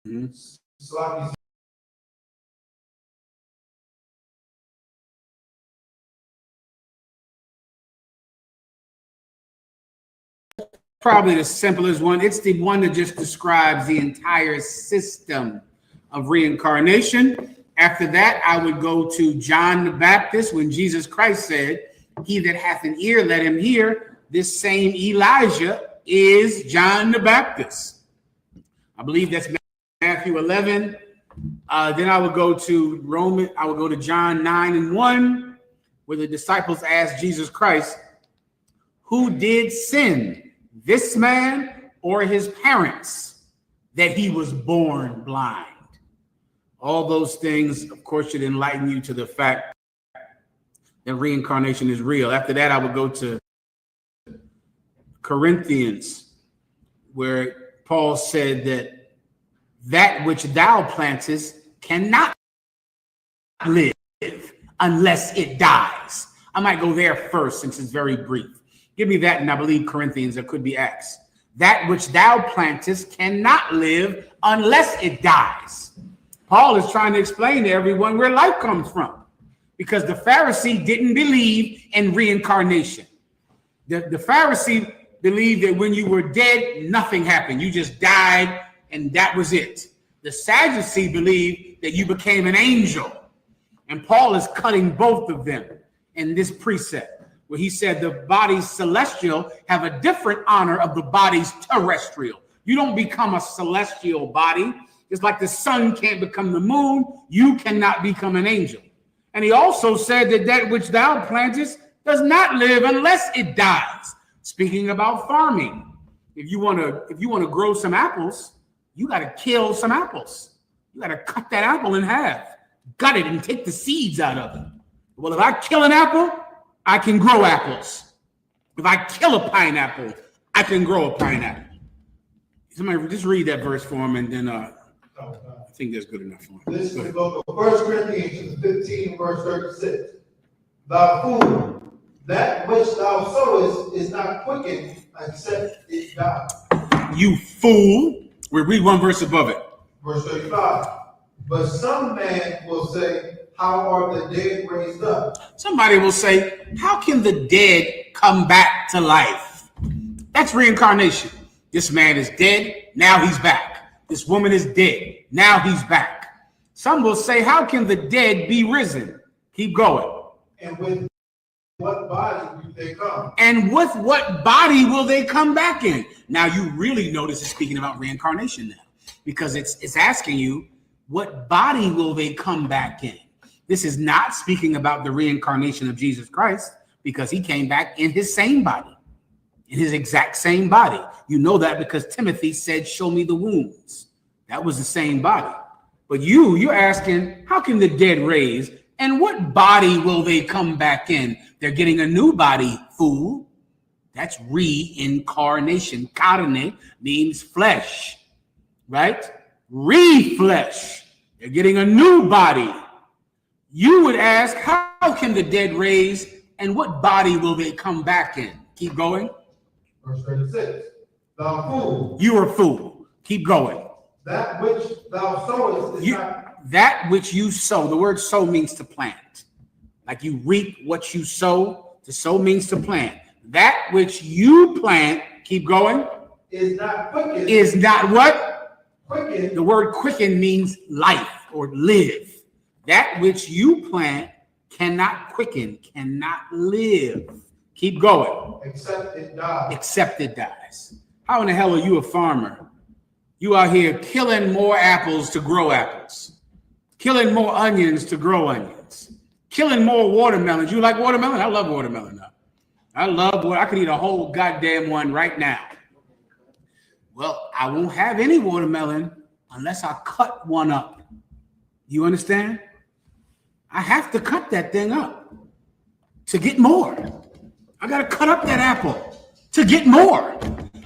Mm-hmm. Probably the simplest one. It's the one that just describes the entire system of reincarnation. After that, I would go to John the Baptist when Jesus Christ said, "He that hath an ear, let him hear." This same Elijah is John the Baptist. I believe that's Matthew 11. Then I would go to I would go to John 9:1, where the disciples asked Jesus Christ, "Who did sin, this man or his parents, that he was born blind?" All those things, of course, should enlighten you to the fact that reincarnation is real. After that, I would go to Corinthians, where Paul said that which thou plantest cannot live unless it dies. I might go there first since it's very brief. Give me that, and I believe Corinthians, or could be Acts. That which thou plantest cannot live unless it dies. Paul is trying to explain to everyone where life comes from, because the Pharisee didn't believe in reincarnation. The Pharisee believed that when you were dead, nothing happened. You just died, and that was it. The Sadducee believed that you became an angel. And Paul is cutting both of them in this precept, where he said the bodies celestial have a different honor of the bodies terrestrial. You don't become a celestial body. It's like the sun can't become the moon. You cannot become an angel. And he also said that which thou plantest does not live unless it dies. Speaking about farming, if you want to grow some apples, you got to kill some apples. You got to cut that apple in half, gut it, and take the seeds out of it. Well, if I kill an apple, I can grow apples. If I kill a pineapple, I can grow a pineapple. Somebody just read that verse for him, and then I think that's good enough for him. This is the book of 1 Corinthians 15, verse 36. Thou fool, that which thou sowest is not quickened except it die. You fool. We'll read one verse above it. Verse 35. But some man will say, how are the dead raised up? Somebody will say, how can the dead come back to life? That's reincarnation. This man is dead, now he's back. This woman is dead, now he's back. Some will say, how can the dead be risen? Keep going. And with what body do they come? And with what body will they come back in? Now you really notice it's speaking about reincarnation now, because it's asking you, what body will they come back in? This is not speaking about the reincarnation of Jesus Christ, because he came back in his same body, in his exact same body. You know that because Timothy said, show me the wounds. That was the same body. But you're asking, how can the dead raise? And what body will they come back in? They're getting a new body, fool. That's reincarnation. Carne means flesh, right? Re-flesh. They're getting a new body. You would ask, how can the dead raise, and what body will they come back in? Keep going. Verse 36. Thou fool. You're a fool. Keep going. That which thou sowest is not. That which you sow. The word sow means to plant. Like you reap what you sow. To sow means to plant. That which you plant, keep going, is not quickened. Is not what? Quickened. The word quicken means life or live. That which you plant cannot quicken, cannot live. Keep going. Except it dies. Except it dies. How in the hell are you a farmer? You out here killing more apples to grow apples, killing more onions to grow onions, killing more watermelons. You like watermelon? I love watermelon now. I could eat a whole goddamn one right now. Well, I won't have any watermelon unless I cut one up. You understand? I have to cut that thing up to get more. I got to cut up that apple to get more.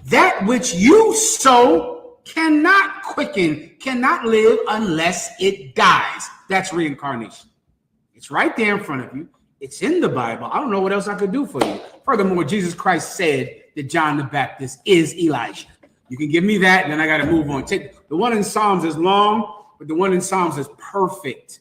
That which you sow cannot quicken, cannot live unless it dies. That's reincarnation. It's right there in front of you. It's in the Bible. I don't know what else I could do for you. Furthermore, Jesus Christ said that John the Baptist is Elijah. You can give me that, and then I got to move on. Take the one in Psalms is long, but the one in Psalms is perfect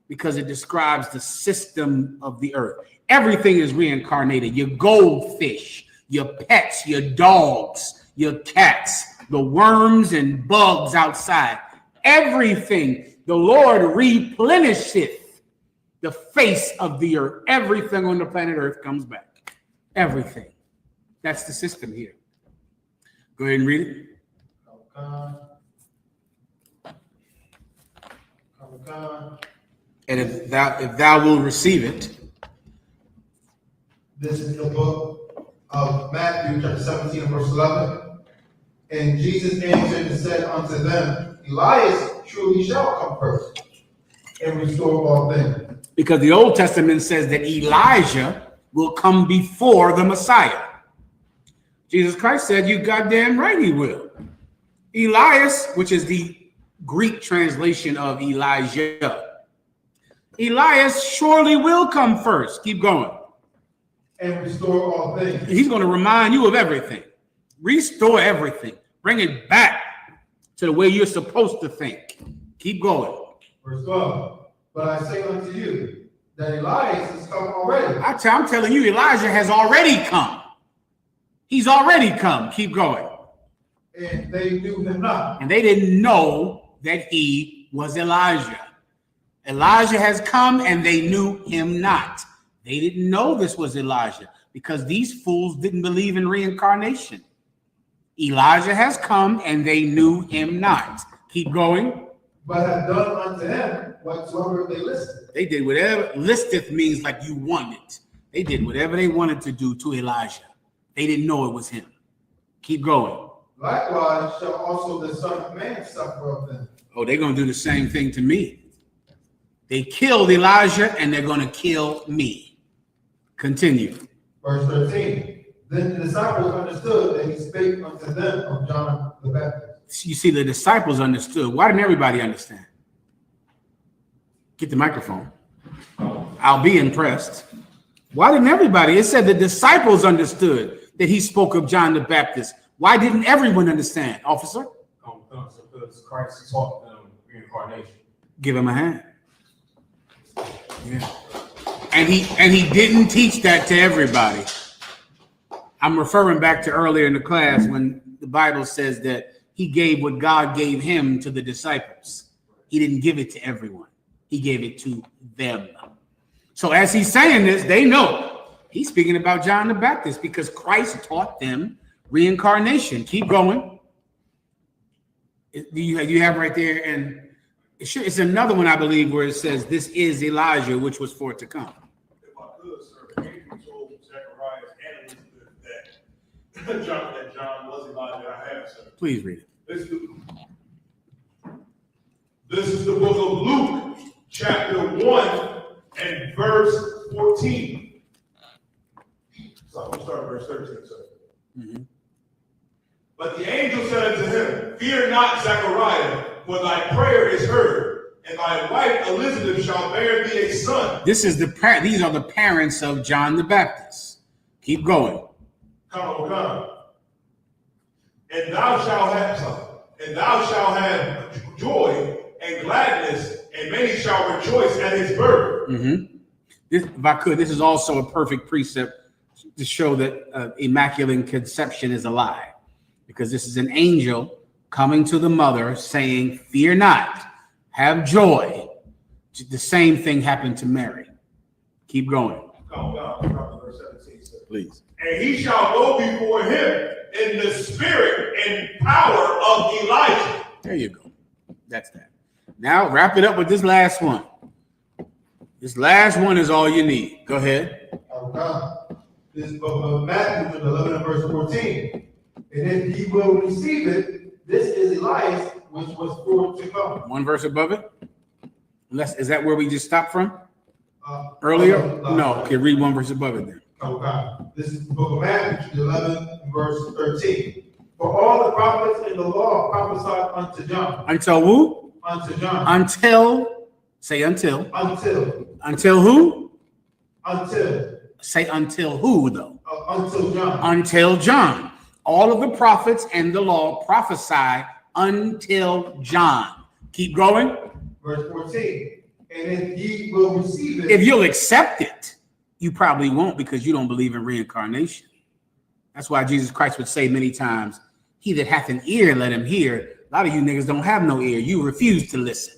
because it describes the system of the earth. Everything is reincarnated. Your goldfish, your pets, your dogs, your cats, the worms and bugs outside. Everything, the Lord replenisheth the face of the earth. Everything on the planet Earth comes back. Everything. That's the system here. Go ahead and read it. And if thou wilt receive it. This is the book of Matthew, chapter 17, and verse 11. And Jesus answered and said unto them, Elias truly shall come first and restore all things. Because the Old Testament says that Elijah will come before the Messiah. Jesus Christ said, you goddamn right he will. Elias, which is the Greek translation of Elijah. Elias surely will come first. Keep going. And restore all things. He's going to remind you of everything. Restore everything. Bring it back to the way you're supposed to think. Keep going. Verse 12. But I say unto you that Elias has come already. I'm telling you, Elijah has already come. He's already come. Keep going. And they knew him not. And they didn't know that he was Elijah. Elijah has come and they knew him not. They didn't know this was Elijah because these fools didn't believe in reincarnation. Elijah has come and they knew him not. Keep going. But have done unto him whatsoever they listed. They did whatever. Listeth means like you wanted. They did whatever they wanted to do to Elijah. They didn't know it was him. Keep going. Likewise shall also the Son of Man suffer of them. Oh, they're going to do the same thing to me. They killed Elijah and they're going to kill me. Continue. Verse 13. Then the disciples understood that he spake unto them of John the Baptist. You see, the disciples understood. Why didn't everybody understand? Get the microphone. I'll be impressed. Why didn't everybody? It said the disciples understood that he spoke of John the Baptist. Why didn't everyone understand, officer? Because Christ taught them reincarnation. Give him a hand. Yeah. And he didn't teach that to everybody. I'm referring back to earlier in the class when the Bible says that he gave what God gave him to the disciples. He didn't give it to everyone. He gave it to them. So as he's saying this, they know he's speaking about John the Baptist because Christ taught them reincarnation. Keep going. You have right there, and it's another one, I believe, where it says, this is Elijah, which was for to come. If I could, sir, the angel told Zacharias and Elizabeth that John was Elijah. I have, sir. Please read it. This is the book of Luke, chapter 1 and verse 14. So I'm going to start at verse 13, sir. Mm-hmm. But the angel said unto him, Fear not, Zachariah, for thy prayer is heard, and thy wife Elizabeth shall bear thee a son. These are the parents of John the Baptist. Keep going. Come. And thou shalt have joy and gladness, and many shall rejoice at his birth. Mm-hmm. If I could, this is also a perfect precept to show that immaculate conception is a lie, because this is an angel coming to the mother saying, fear not, have joy. The same thing happened to Mary. Keep going. Come verse 17, sir. Please. And he shall go before him in the spirit and power of Elijah. There you go. That's that. Now wrap it up with this last one. This last one is all you need. Go ahead. This book of Matthew, 11 and verse 14. And if ye will receive it, this is Elias, which was for to come. One verse above it? Is that where we just stopped from? Earlier? No. Okay, read one verse above it then. Okay. This is the book of Matthew, 11 and verse 13. For all the prophets in the law prophesied unto John. Until who? Unto John. Until. Say until. Until. Until who? Until. Say until who, though? Until John. Until John. All of the prophets and the law prophesy until John. Keep going. Verse 14. And if ye will receive it. If you'll accept it, you probably won't, because you don't believe in reincarnation. That's why Jesus Christ would say many times, he that hath an ear, let him hear. A lot of you niggas don't have no ear. You refuse to listen.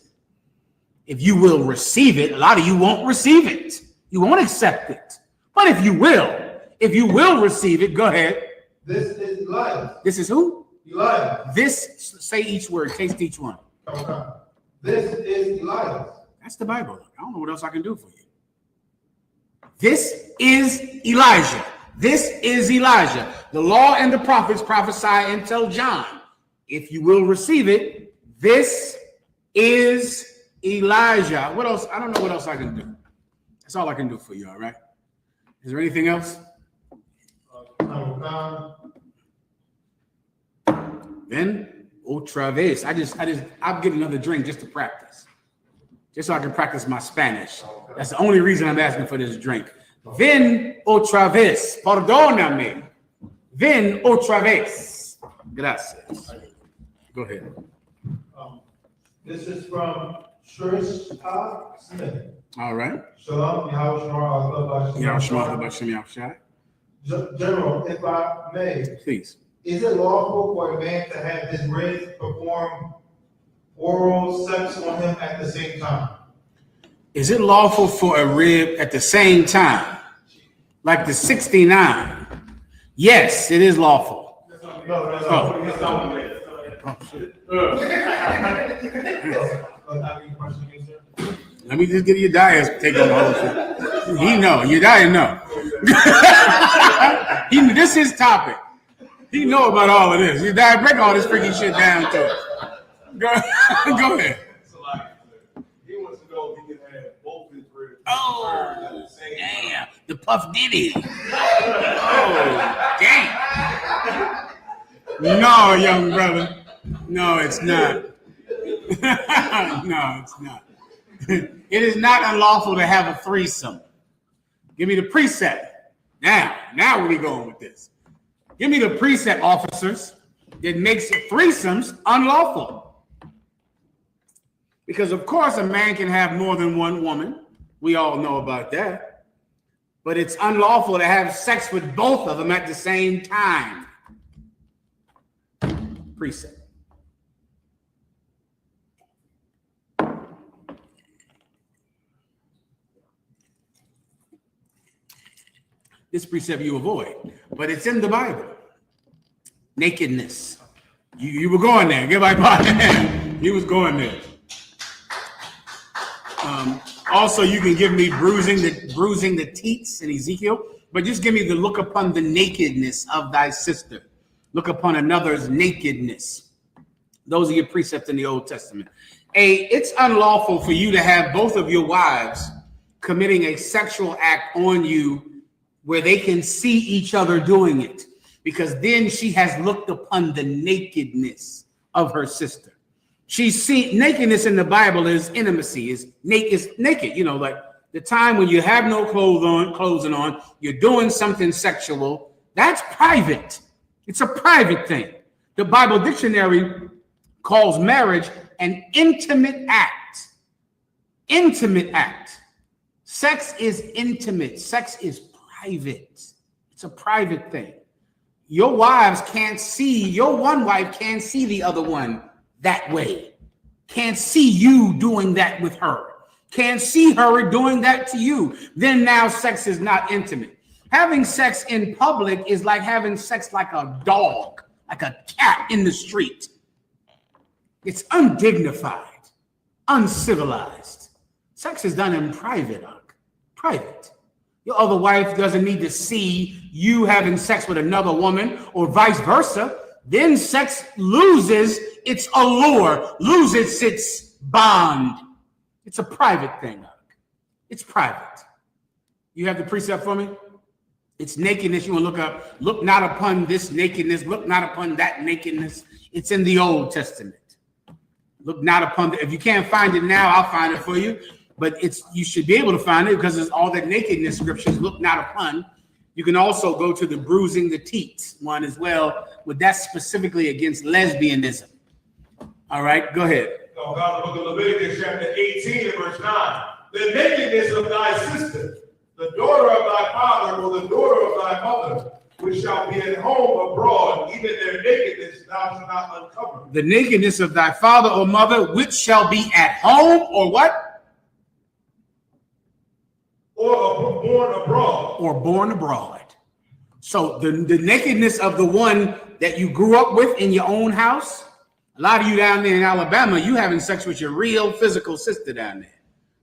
If you will receive it, a lot of you won't receive it. You won't accept it. But if you will receive it, go ahead. This is Elias. This is who? Elias. This, say each word, taste each one. Okay. This is Elias. That's the Bible. I don't know what else I can do for you. This is Elijah. This is Elijah. The law and the prophets prophesy until John. If you will receive it, this is Elijah. What else? I don't know what else I can do. That's all I can do for you, all right? Is there anything else? Then, otra vez. I'll get another drink just to practice. Just so I can practice my Spanish. That's the only reason I'm asking for this drink. Ven otra vez. Perdóname. Ven otra vez. Gracias. Go ahead. This is from Isupk Smith. All right. Shalom, Yahushua. General, if I may, Please. is it lawful for a man to have his rib perform oral sex on him at the same time? Is it lawful for a rib at the same time? Like the 69? Yes, it is lawful. Let me just get your diet take on the whole shit. He know. Your diet know. This is his topic. He know about all of this. Your diet break all this freaking shit down to it. Go ahead. He wants to know if he can have both his ribs. Oh, damn. The Puff Diddy. Oh, damn. No, young brother. No, it's not. No, it's not. It is not unlawful to have a threesome. Give me the precept. Now where we going with this? Give me the precept, officers, that makes threesomes unlawful. Because, of course, a man can have more than one woman. We all know about that. But it's unlawful to have sex with both of them at the same time. Precept. This precept you avoid, but it's in the Bible. Nakedness. You were going there. Give my body. He was going there. Also, you can give me bruising the teats in Ezekiel, but just give me the look upon the nakedness of thy sister. Look upon another's nakedness. Those are your precepts in the Old Testament. It's unlawful for you to have both of your wives committing a sexual act on you where they can see each other doing it, because then she has looked upon the nakedness of her sister. She's seen nakedness in the Bible is intimacy, is naked. You know, like the time when you have no clothing on, you're doing something sexual. That's private. It's a private thing. The Bible dictionary calls marriage an intimate act. Intimate act. Sex is intimate. Sex is private. It's a private thing. Your wives can't see, your one wife can't see the other one that way. Can't see you doing that with her. Can't see her doing that to you. Then now sex is not intimate. Having sex in public is like having sex like a dog, like a cat in the street. It's undignified, uncivilized. Sex is done in private, private. Your other wife doesn't need to see you having sex with another woman or vice versa. Then sex loses its allure, loses its bond. It's a private thing. It's private. You have the precept for me? It's nakedness. You want to look up, look not upon this nakedness, look not upon that nakedness. It's in the Old Testament. Look not upon if you can't find it now, I'll find it for you. But you should be able to find it because it's all that nakedness scriptures look not upon. You can also go to the bruising the teats one as well, but that's specifically against lesbianism. All right, go ahead. Oh, God, the book of Leviticus, chapter 18 and verse 9. The nakedness of thy sister, the daughter of thy father, or the daughter of thy mother, which shall be at home abroad, even their nakedness thou shalt not uncover. The nakedness of thy father or mother, which shall be at home, or what? Or born abroad. Or born abroad. So the nakedness of the one that you grew up with in your own house. A lot of you down there in Alabama, you having sex with your real physical sister down there.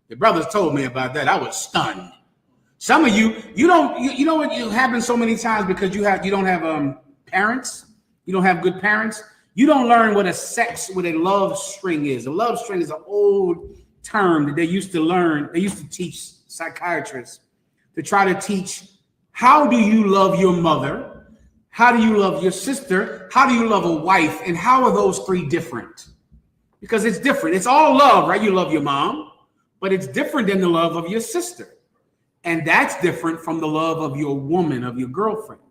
The brothers told me about that. I was stunned. Some of you, you know what it happens so many times because you don't have parents, you don't have good parents. You don't learn what a love string is. A love string is an old term that they used to learn. They used to teach psychiatrists to try to teach, how do you love your mother? How do you love your sister? How do you love a wife? And how are those three different? Because it's different. It's all love, right? You love your mom, but it's different than the love of your sister. And that's different from the love of your woman, of your girlfriend.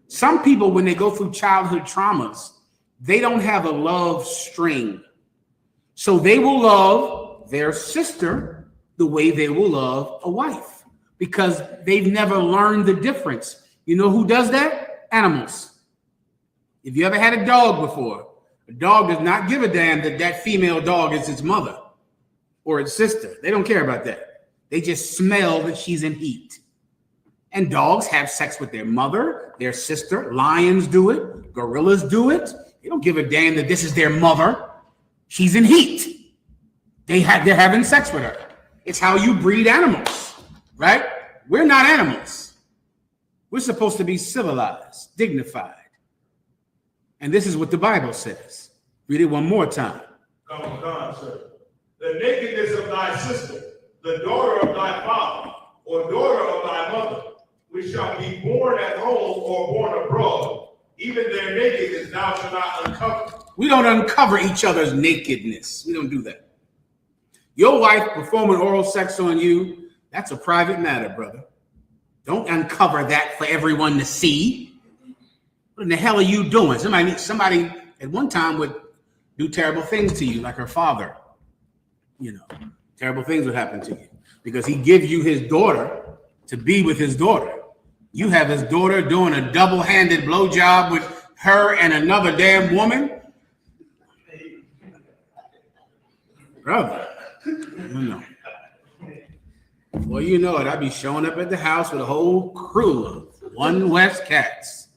Some people, when they go through childhood traumas, they don't have a love string. So they will love their sister the way they will love a wife because they've never learned the difference. You know who does that? Animals. If you ever had a dog before, a dog does not give a damn that female dog is its mother or its sister. They don't care about that. They just smell that she's in heat. And dogs have sex with their mother, their sister. Lions do it. Gorillas do it. They don't give a damn that this is their mother. She's in heat. They're having sex with her. It's how you breed animals, right? We're not animals. We're supposed to be civilized, dignified. And this is what the Bible says. Read it one more time. Come on, sir. The nakedness of thy sister, the daughter of thy father, or daughter of thy mother, which shall be born at home or born abroad, even their nakedness thou shalt not uncover. We don't uncover each other's nakedness. We don't do that. Your wife performing oral sex on you, that's a private matter, brother. Don't uncover that for everyone to see. What in the hell are you doing? Somebody at one time would do terrible things to you, like her father. You know, terrible things would happen to you because he gives you his daughter to be with his daughter. You have his daughter doing a double-handed blowjob with her and another damn woman. Brother, no. Well, you know it. I'd be showing up at the house with a whole crew of One West cats.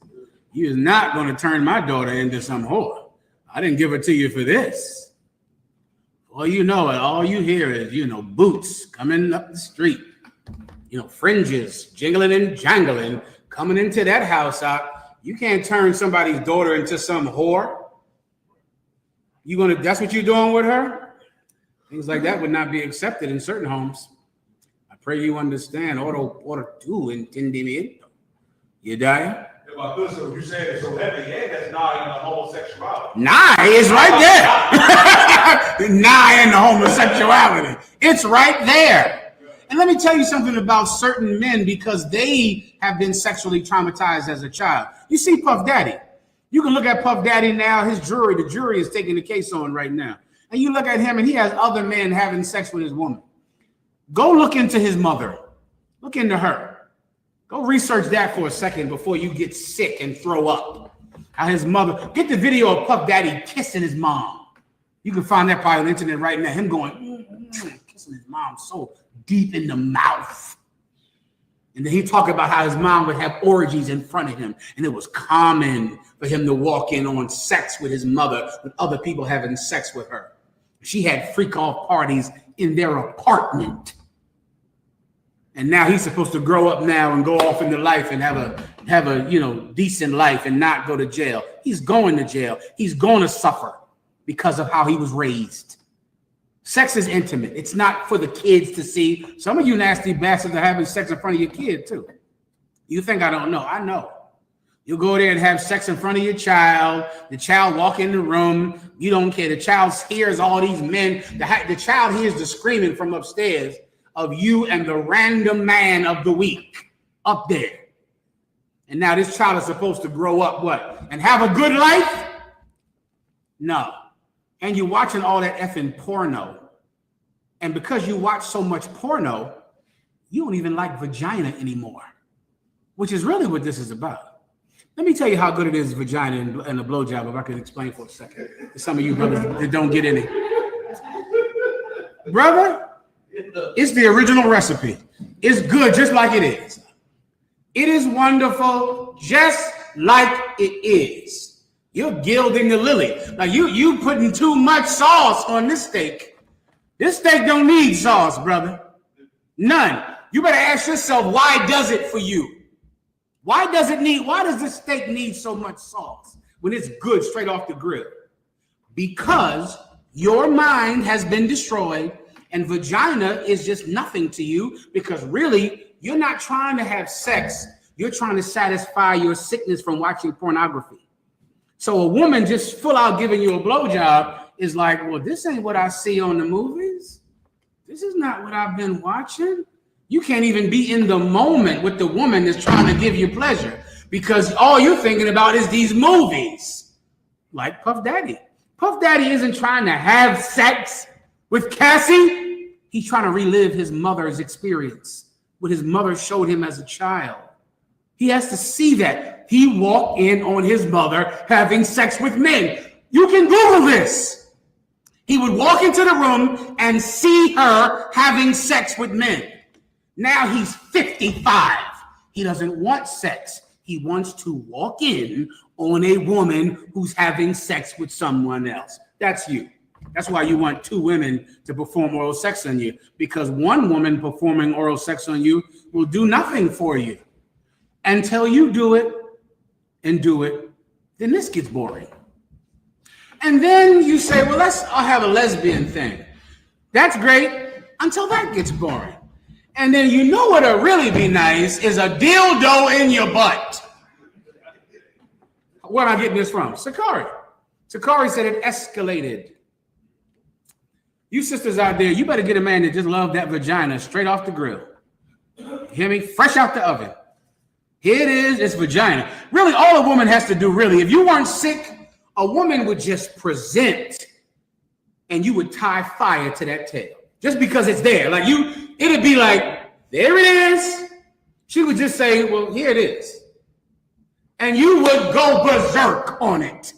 You is not going to turn my daughter into some whore. I didn't give her to you for this. Well, you know it. All you hear is, boots coming up the street. Fringes jingling and jangling coming into that house out. You can't turn somebody's daughter into some whore. That's what you're doing with her? Things like that would not be accepted in certain homes. I pray you understand. Order 2 entendimiento. You die? About this, so you're saying it's so heavy, and that's not in the homosexuality. Nigh is right there. Nigh in the homosexuality. It's right there. And let me tell you something about certain men because they have been sexually traumatized as a child. You see Puff Daddy. You can look at Puff Daddy now. The jury is taking the case on right now. And you look at him and he has other men having sex with his woman. Go look into his mother. Look into her. Go research that for a second before you get sick and throw up. How his mother, get the video of Puff Daddy kissing his mom. You can find that probably on the internet right now. Him going, kissing his mom so deep in the mouth. And then he talked about how his mom would have orgies in front of him. And it was common for him to walk in on sex with his mother, with other people having sex with her. She had freak off parties in their apartment. And now he's supposed to grow up now and go off into life and have a decent life and not go to jail. He's going to jail. He's going to suffer because of how he was raised. Sex is intimate. It's not for the kids to see. Some of you nasty bastards are having sex in front of your kid too. You think I don't know? I know. You'll go there and have sex in front of your child. The child walk in the room. You don't care. The child hears all these men. The child hears the screaming from upstairs of you and the random man of the week up there. And now this child is supposed to grow up what? And have a good life? No. And you're watching all that effing porno. And because you watch so much porno, you don't even like vagina anymore, which is really what this is about. Let me tell you how good it is, vagina and a blowjob, if I could explain for a second to some of you brothers that don't get any. Brother, it's the original recipe. It's good just like it is. It is wonderful just like it is. You're gilding the lily. Now you putting too much sauce on this steak. This steak don't need sauce, brother. None. You better ask yourself, why does it for you? Why does this steak need so much sauce when it's good straight off the grill? Because your mind has been destroyed and vagina is just nothing to you, because really you're not trying to have sex. You're trying to satisfy your sickness from watching pornography. So a woman just full out giving you a blowjob is like, well, this ain't what I see on the movies. This is not what I've been watching. You can't even be in the moment with the woman that's trying to give you pleasure, because all you're thinking about is these movies. Like Puff Daddy. Puff Daddy isn't trying to have sex with Cassie. He's trying to relive his mother's experience, what his mother showed him as a child. He has to see that. He walked in on his mother having sex with men. You can Google this. He would walk into the room and see her having sex with men. Now he's 55. He doesn't want sex. He wants to walk in on a woman who's having sex with someone else. That's you. That's why you want two women to perform oral sex on you, because one woman performing oral sex on you will do nothing for you until you do it and do it. Then this gets boring. And then you say, well, I'll have a lesbian thing. That's great until that gets boring. And then you know what'll really be nice is a dildo in your butt. Where am I getting this from? Sakari. Sakari said it escalated. You sisters out there, you better get a man that just loves that vagina straight off the grill. You hear me? Fresh out the oven. Here it is, it's vagina. Really, all a woman has to do, really, if you weren't sick, a woman would just present and you would tie fire to that tail. Just because it's there. Like it'd be like, there it is. She would just say, well, here it is. And you would go berserk on it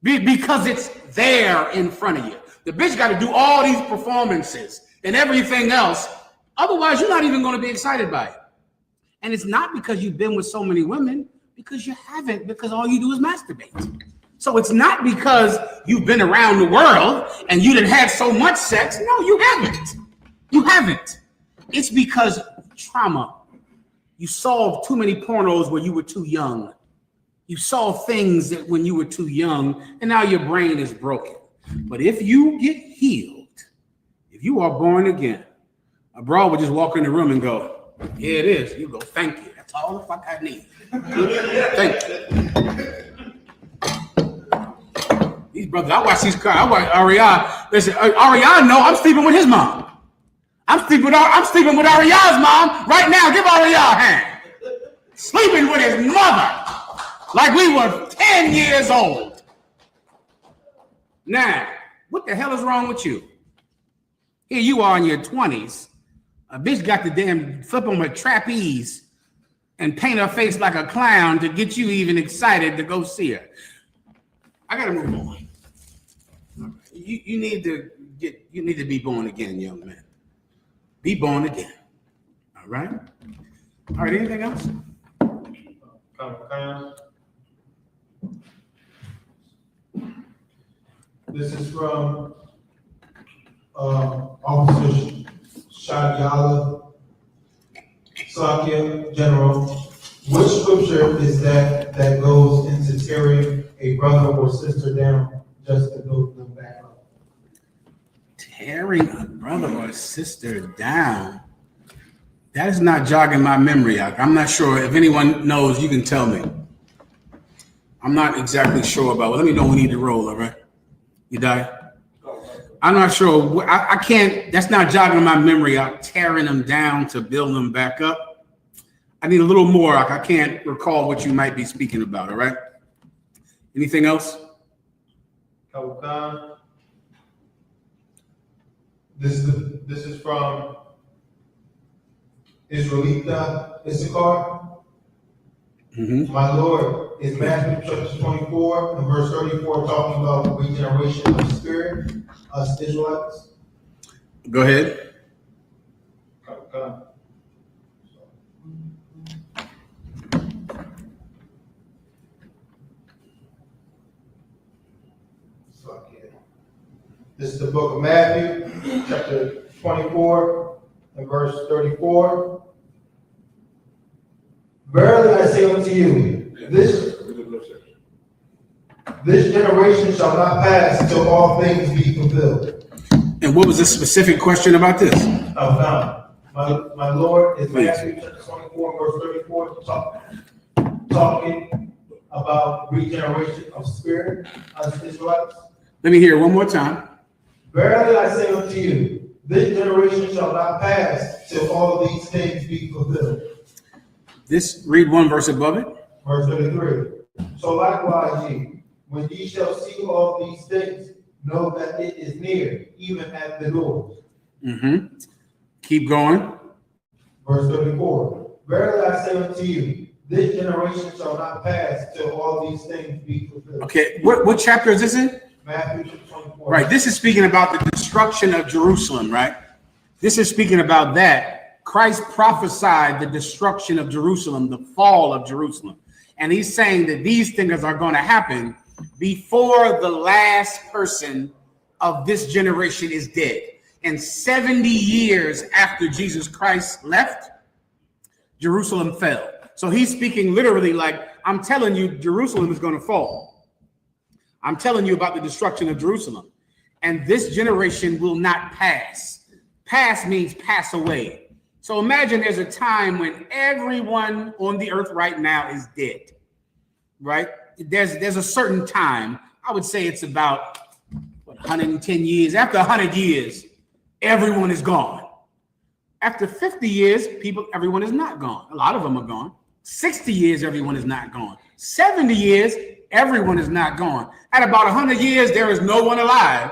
because it's there in front of you. The bitch got to do all these performances and everything else. Otherwise, you're not even going to be excited by it. And it's not because you've been with so many women, because you haven't, because all you do is masturbate. So it's not because you've been around the world and you didn't have so much sex. No, you haven't. You haven't. It's because trauma. You saw too many pornos when you were too young. You saw things that when you were too young, and now your brain is broken. But if you get healed, if you are born again, a broad would just walk in the room and go, here it is. You go, thank you. That's all the fuck I need. Thank you. These brothers, I watch these cars. I watch Ariana. Listen, Ariana, no, I'm sleeping with his mom. I'm sleeping with Ariana's mom right now. Give Ariana a hand. Sleeping with his mother like we were 10 years old. Now, what the hell is wrong with you? Here you are in your 20s. A bitch got the damn flip on her trapeze and paint her face like a clown to get you even excited to go see her. I gotta move on. You need to be born again, young man. Be born again. All right? All right, anything else? This is from Officer Shadyala Sakya, General. Which scripture is that goes into tearing a brother or sister down just to build them back up? Tearing a brother or sister down? That is not jogging my memory. I'm not sure. If anyone knows, you can tell me. I'm not exactly sure about it. Let me know when we need to roll, all right? You die? I'm not sure. I can't. That's not jogging my memory. I'm tearing them down to build them back up. I need a little more. I can't recall what you might be speaking about. All right. Anything else? Khan. This is from Israelita Isupk. Mm-hmm. My Lord, is Matthew chapter 24 and verse 34 talking about regeneration of spirit, us Israelites? Go ahead. Khan. This is the book of Matthew, chapter 24 and verse 34. Verily I say unto you, this generation shall not pass until all things be fulfilled. And what was the specific question about this? My Lord, is Matthew chapter 24 verse 34 talking about regeneration of spirit, us Israelites? Let me hear it one more time. Verily I say unto you, this generation shall not pass till all these things be fulfilled. Read one verse above it. Verse 33. So likewise ye, when ye shall see all these things, know that it is near, even at the doors. Mm-hmm. Keep going. Verse 34. Verily I say unto you, this generation shall not pass till all these things be fulfilled. Okay, what chapter is this in? Matthew 24. Right, this is speaking about the destruction of Jerusalem, right? This is speaking about that. Christ prophesied the destruction of Jerusalem, the fall of Jerusalem. And he's saying that these things are going to happen before the last person of this generation is dead. And 70 years after Jesus Christ left, Jerusalem fell. So he's speaking literally like, I'm telling you, Jerusalem is going to fall. I'm telling you about the destruction of Jerusalem. And this generation will not pass. Pass means pass away. So imagine there's a time when everyone on the earth right now is dead, right? There's a certain time, I would say it's about 110 years. After 100 years, everyone is gone. After 50 years, everyone is not gone. A lot of them are gone. 60 years, everyone is not gone. 70 years, everyone is not gone. At about 100 years, there is no one alive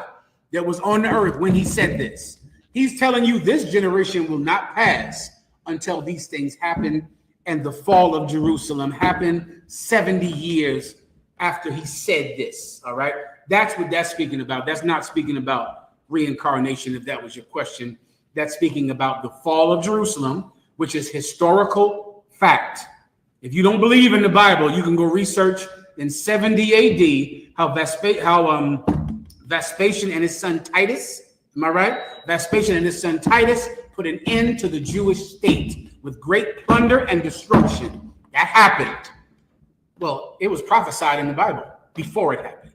that was on the earth when he said this. He's telling you this generation will not pass until these things happen, and the fall of Jerusalem happened 70 years after he said this. All right. That's what that's speaking about. That's not speaking about reincarnation, if that was your question. That's speaking about the fall of Jerusalem, which is historical fact. If you don't believe in the Bible, you can go research in 70 AD how Vespasian and his son Titus, am I right? Vespasian and his son Titus put an end to the Jewish state with great plunder and destruction. That happened. Well, it was prophesied in the Bible before it happened,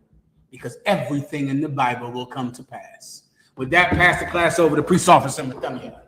because everything in the Bible will come to pass. With that, pass the class over to Priest Officer Mathania.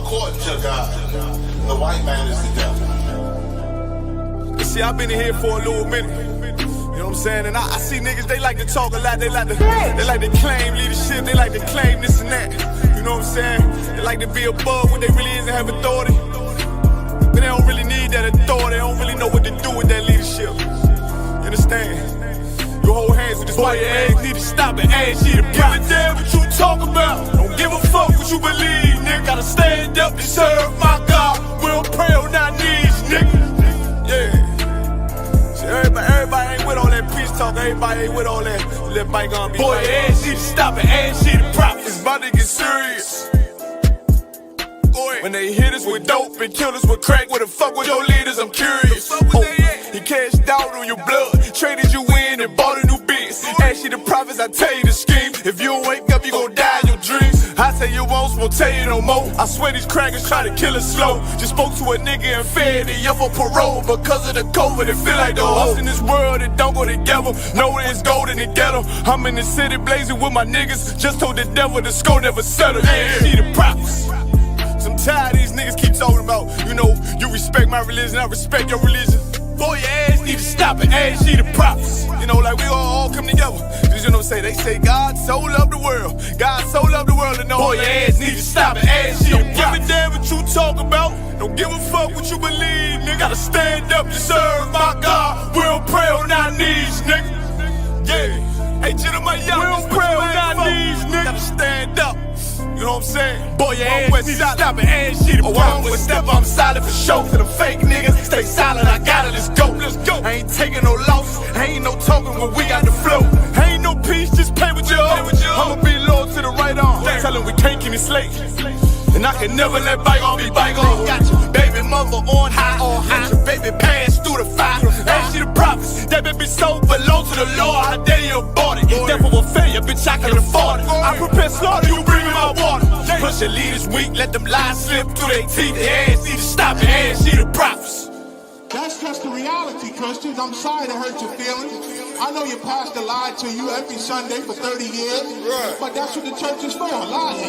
according to God. The white man is the devil. See, I've been in here for a little minute. You know what I'm saying? And I see niggas, they like to talk a lot. They like to claim leadership. They like to claim this and that. You know what I'm saying? They like to be above what they really is and have authority. But they don't really need that authority. They don't really know what to do with that leadership. You understand? You hold hands with this white man. Need to stop and ask you to give a damn what you talk about. Don't give a fuck what you believe, nigga. Gotta stand up and serve my God. We don't pray on our knees, nigga. Yeah. See, everybody ain't with all that peace talk. Everybody ain't with all that. Let bygone be. Boy, ask you to stop and ask you to prop. It's about to get serious. When they hit us with dope and kill us with crack, where the fuck with your leaders? I'm curious. He cashed out on your blood, traded you in and bought a new biz. Ask you the prophets, I tell you the scheme. If you don't wake up, you gon' die in your dreams. I say you won't tell you no more. I swear these crackers try to kill us slow. Just spoke to a nigga and fed it up for parole. Because of the COVID, it feel like the host in this world, it don't go together. Know that it's golden to get them. I'm in the city blazing with my niggas. Just told the devil the score never settle. Yeah, see the prophets. I'm tired of these niggas keep talking about, you know, you respect my religion, I respect your religion. Boy, your ass need to stop and ask you the prophets. You know, like we all come together. Cause you know what I'm saying? They say God so loved the world. God so loved the world to know. Boy, your ass need to stop and ask you the prophets. Don't give a damn what you talk about. Don't give a fuck what you believe, nigga. Gotta stand up to serve my God. We don't pray on our knees, nigga. Yeah. Hey, gentlemen, young, we don't pray on our knees, nigga. Gotta stand up. You know what I'm saying? Boy, your ass need to stop and ask you to prop. One step, I'm solid for show. To the fake niggas, stay silent, I got it, let's go. Let's go. I ain't taking no loss, ain't no talking when we got the flow. Ain't no peace, just play with your own. I'ma be loyal to the right arm. Tell him we can't keep it slave. And I can never let bygone be bygone. Got your baby mother on high. Got your baby pass through the fire. Ask you the prophets, that baby soul belong to the Lord. How dare you abort it? Devil will failure, bitch, I can afford it. I prepare slaughter, you bring me my water. Push your leaders weak, let them lies slip through their teeth. Their ass need to stop and ask you the prophets. That's just the reality, Christians. I'm sorry to hurt your feelings. I know your pastor lied to you every Sunday for 30 years, but that's what the church is for, lying.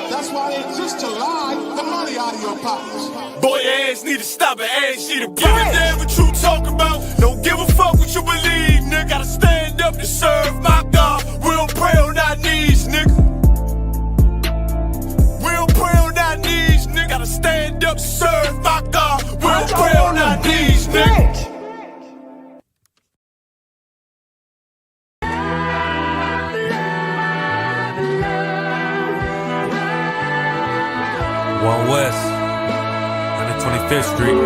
That's why they exist, to lie the money out of your pockets. Boy, your ass need to stop and ask you to give a damn what you talk about. Don't give a fuck what you believe, nigga. Gotta stand up to serve my God. We don't pray on our knees, nigga. We don't pray on our knees, nigga. Gotta stand up to serve my God. We don't pray on our knees, nigga. One West, 125th Street.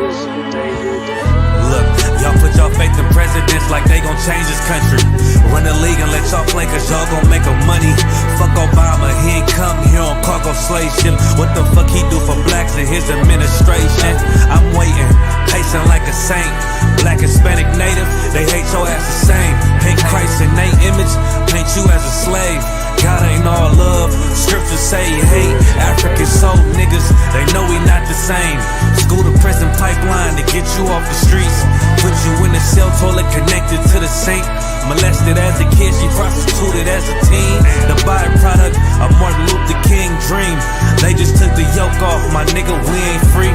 Look, y'all put y'all faith in presidents like they gon' change this country. Run the league and let y'all play cause y'all gon' make a money. Fuck Obama, he ain't come here on cargo slave ship. What the fuck he do for blacks in his administration? I'm waiting, pacing like a saint. Black, Hispanic, Native, they hate your ass the same. Paint Christ in they image, paint you as a slave. God ain't all love, scriptures say you hate African soul niggas, they know we not the same. School to prison pipeline to get you off the streets. Put you in the cell toilet connected to the sink. Molested as a kid, she prostituted as a teen. The byproduct of Martin Luther King dream. They just took the yoke off, my nigga, we ain't free.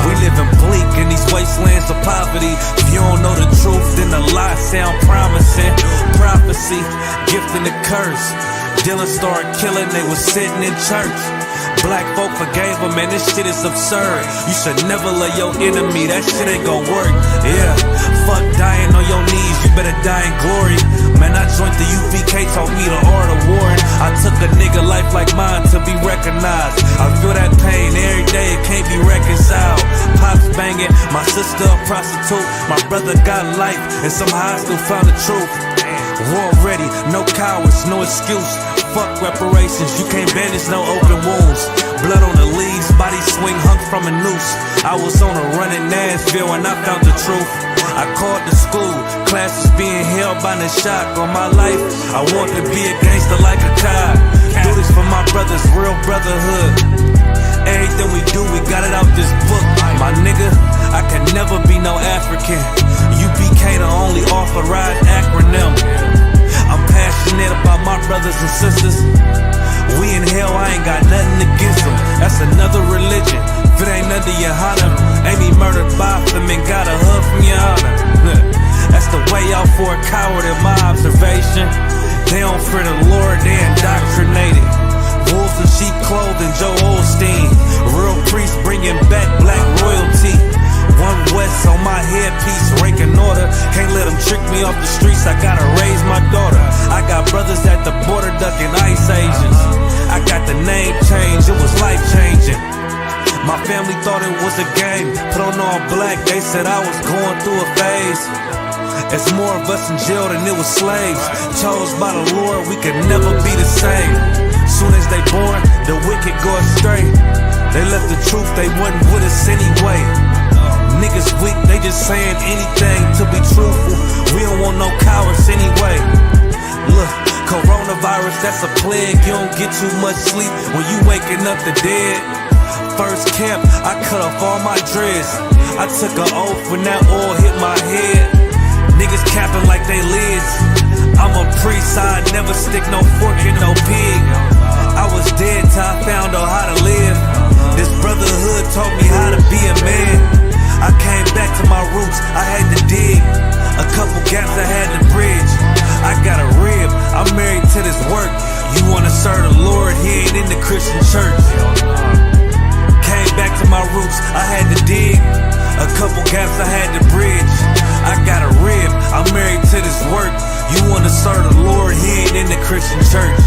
We living bleak in these wastelands of poverty. If you don't know the truth, then the lie sound promising. Prophecy, gift and the curse. Dylan started killing, they was sitting in church. Black folk forgave him, man, this shit is absurd. You should never love your enemy, that shit ain't gon' work. Yeah, fuck dying on your knees, you better die in glory. Man, I joined the UPK, taught me the art of warring. I took a nigga life like mine to be recognized. I feel that pain every day, it can't be reconciled. Pops banging, my sister a prostitute. My brother got life, and somehow I still found the truth. War ready, no cowards, no excuse. Fuck reparations, you can't bandage no open wounds. Blood on the leaves, body swing hung from a noose. I was on a run in Nashville and I found the truth. I called the school, classes being held by the shock on my life. I want to be a gangster like a cop. Do this for my brothers, real brotherhood. Everything we do, we got it out this book. My nigga, I can never be no African. UPK the only authorized acronym. I'm passionate about my brothers and sisters. We in hell, I ain't got nothing against them. That's another religion. bringing back black royalty. One West on my headpiece, ranking order. Can't let them trick me off the streets, I gotta raise my daughter. I got brothers at the border ducking ice agents. I got the name change, it was life changing. My family thought it was a game, put on all black, they said I was going through a phase. It's more of us in jail than it was slaves. Chose by the Lord, we could never be the same. Soon as they born, the wicked go astray. They left the truth, they wasn't with us anyway. Niggas weak, they just saying anything to be truthful. We don't want no cowards anyway. Look, coronavirus, that's a plague. You don't get too much sleep when you waking up the dead. First camp, I cut off all my dreads. I took an oath when that oil hit my head. Niggas capping like they lids. I'm a priest, I never stick no fork in no pig. I was dead till I found out how to live. This brotherhood taught me how to be a man. I came back to my roots, I had to dig. A couple gaps I had to bridge. I got a rib, I'm married to this work. You wanna serve the Lord, he ain't in the Christian church. Came back to my roots, I had to dig. A couple gaps I had to bridge. I got a rib, I'm married to this work. You wanna serve the Lord, he ain't in the Christian church.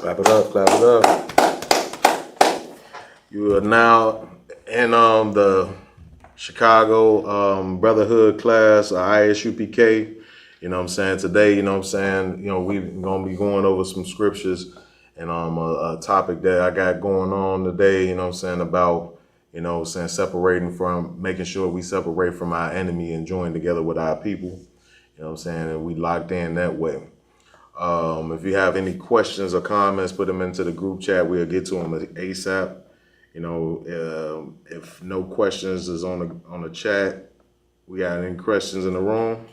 Clap it up, clap it up. You are now in the Chicago Brotherhood class, Isupk. You know what I'm saying? Today, you know what I'm saying, we're going to be going over some scriptures and a topic that I got going on today, you know what I'm saying, about, separating from, making sure we separate from our enemy and join together with our people. You know what I'm saying? And we locked in that way. If you have any questions or comments, put them into the group chat. We'll get to them ASAP. If no questions is on the chat, we got any questions in the room?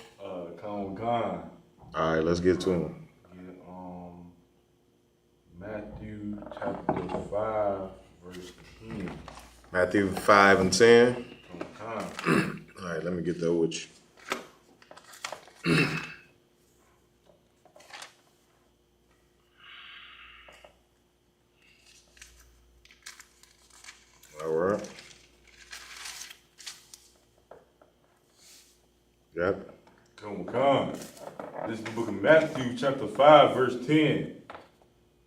Gone. All right, let's get to them. Matthew chapter 5, verse 10. Matthew 5 and 10. All right, let me get that with you. All right. Yep. Come. This is the book of Matthew, chapter 5, verse 10.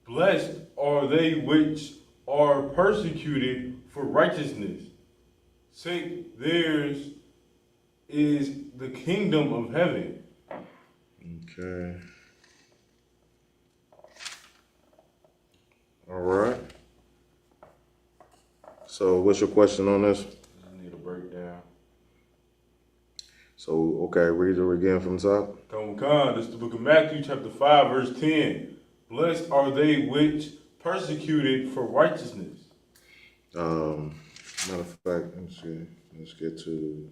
Blessed are they which are persecuted for righteousness' sake. Theirs is the kingdom of heaven. Okay. All right. So what's your question on this? I need a breakdown. So, okay, read it again from the top. Come. This is the book of Matthew, chapter 5, verse 10. Blessed are they which persecuted for righteousness. Matter of fact, let me see. Let's get to.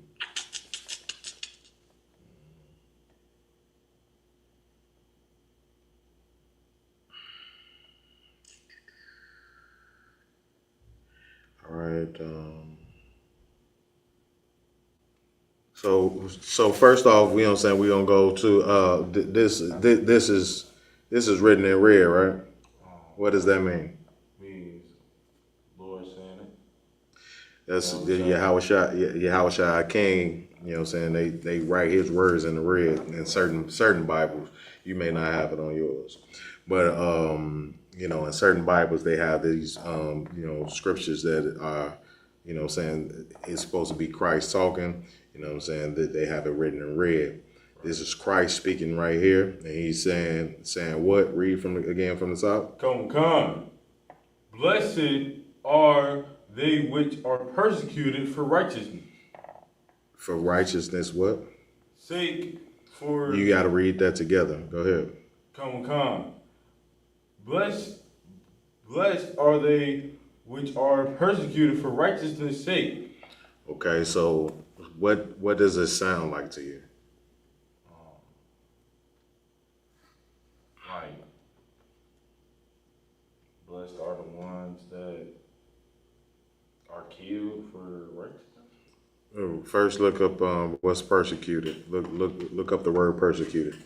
All right. So first off, we don't say we're gonna go to this is written in red, right? What does that mean? Means Lord saying it. That's Yahushua King. You know what I'm saying? They write his words in the red in certain Bibles. You may not have it on yours, but in certain Bibles they have these scriptures that are saying it's supposed to be Christ talking. You know what I'm saying? That they have it written in red. This is Christ speaking right here, and he's saying what? Read again from the top. Come. Blessed are they which are persecuted for righteousness. For righteousness, what? Sake for. You got to read that together. Go ahead. Come. Blessed are they which are persecuted for righteousness' sake. Okay, so what does it sound like to you? Like, blessed are the ones that are killed for righteousness. First, look up what's persecuted. Look up the word persecuted,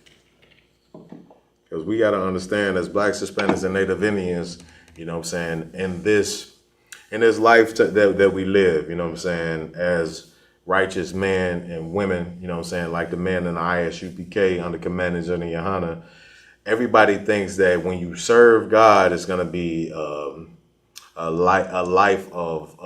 because we got to understand as Blacks, Hispanics, and Native Indians, you know what I'm saying, in this life that we live, you know what I'm saying, as righteous men and women, you know what I'm saying, like the men in the Isupk under commanding General Yohana. Everybody thinks that when you serve God, it's gonna be a life of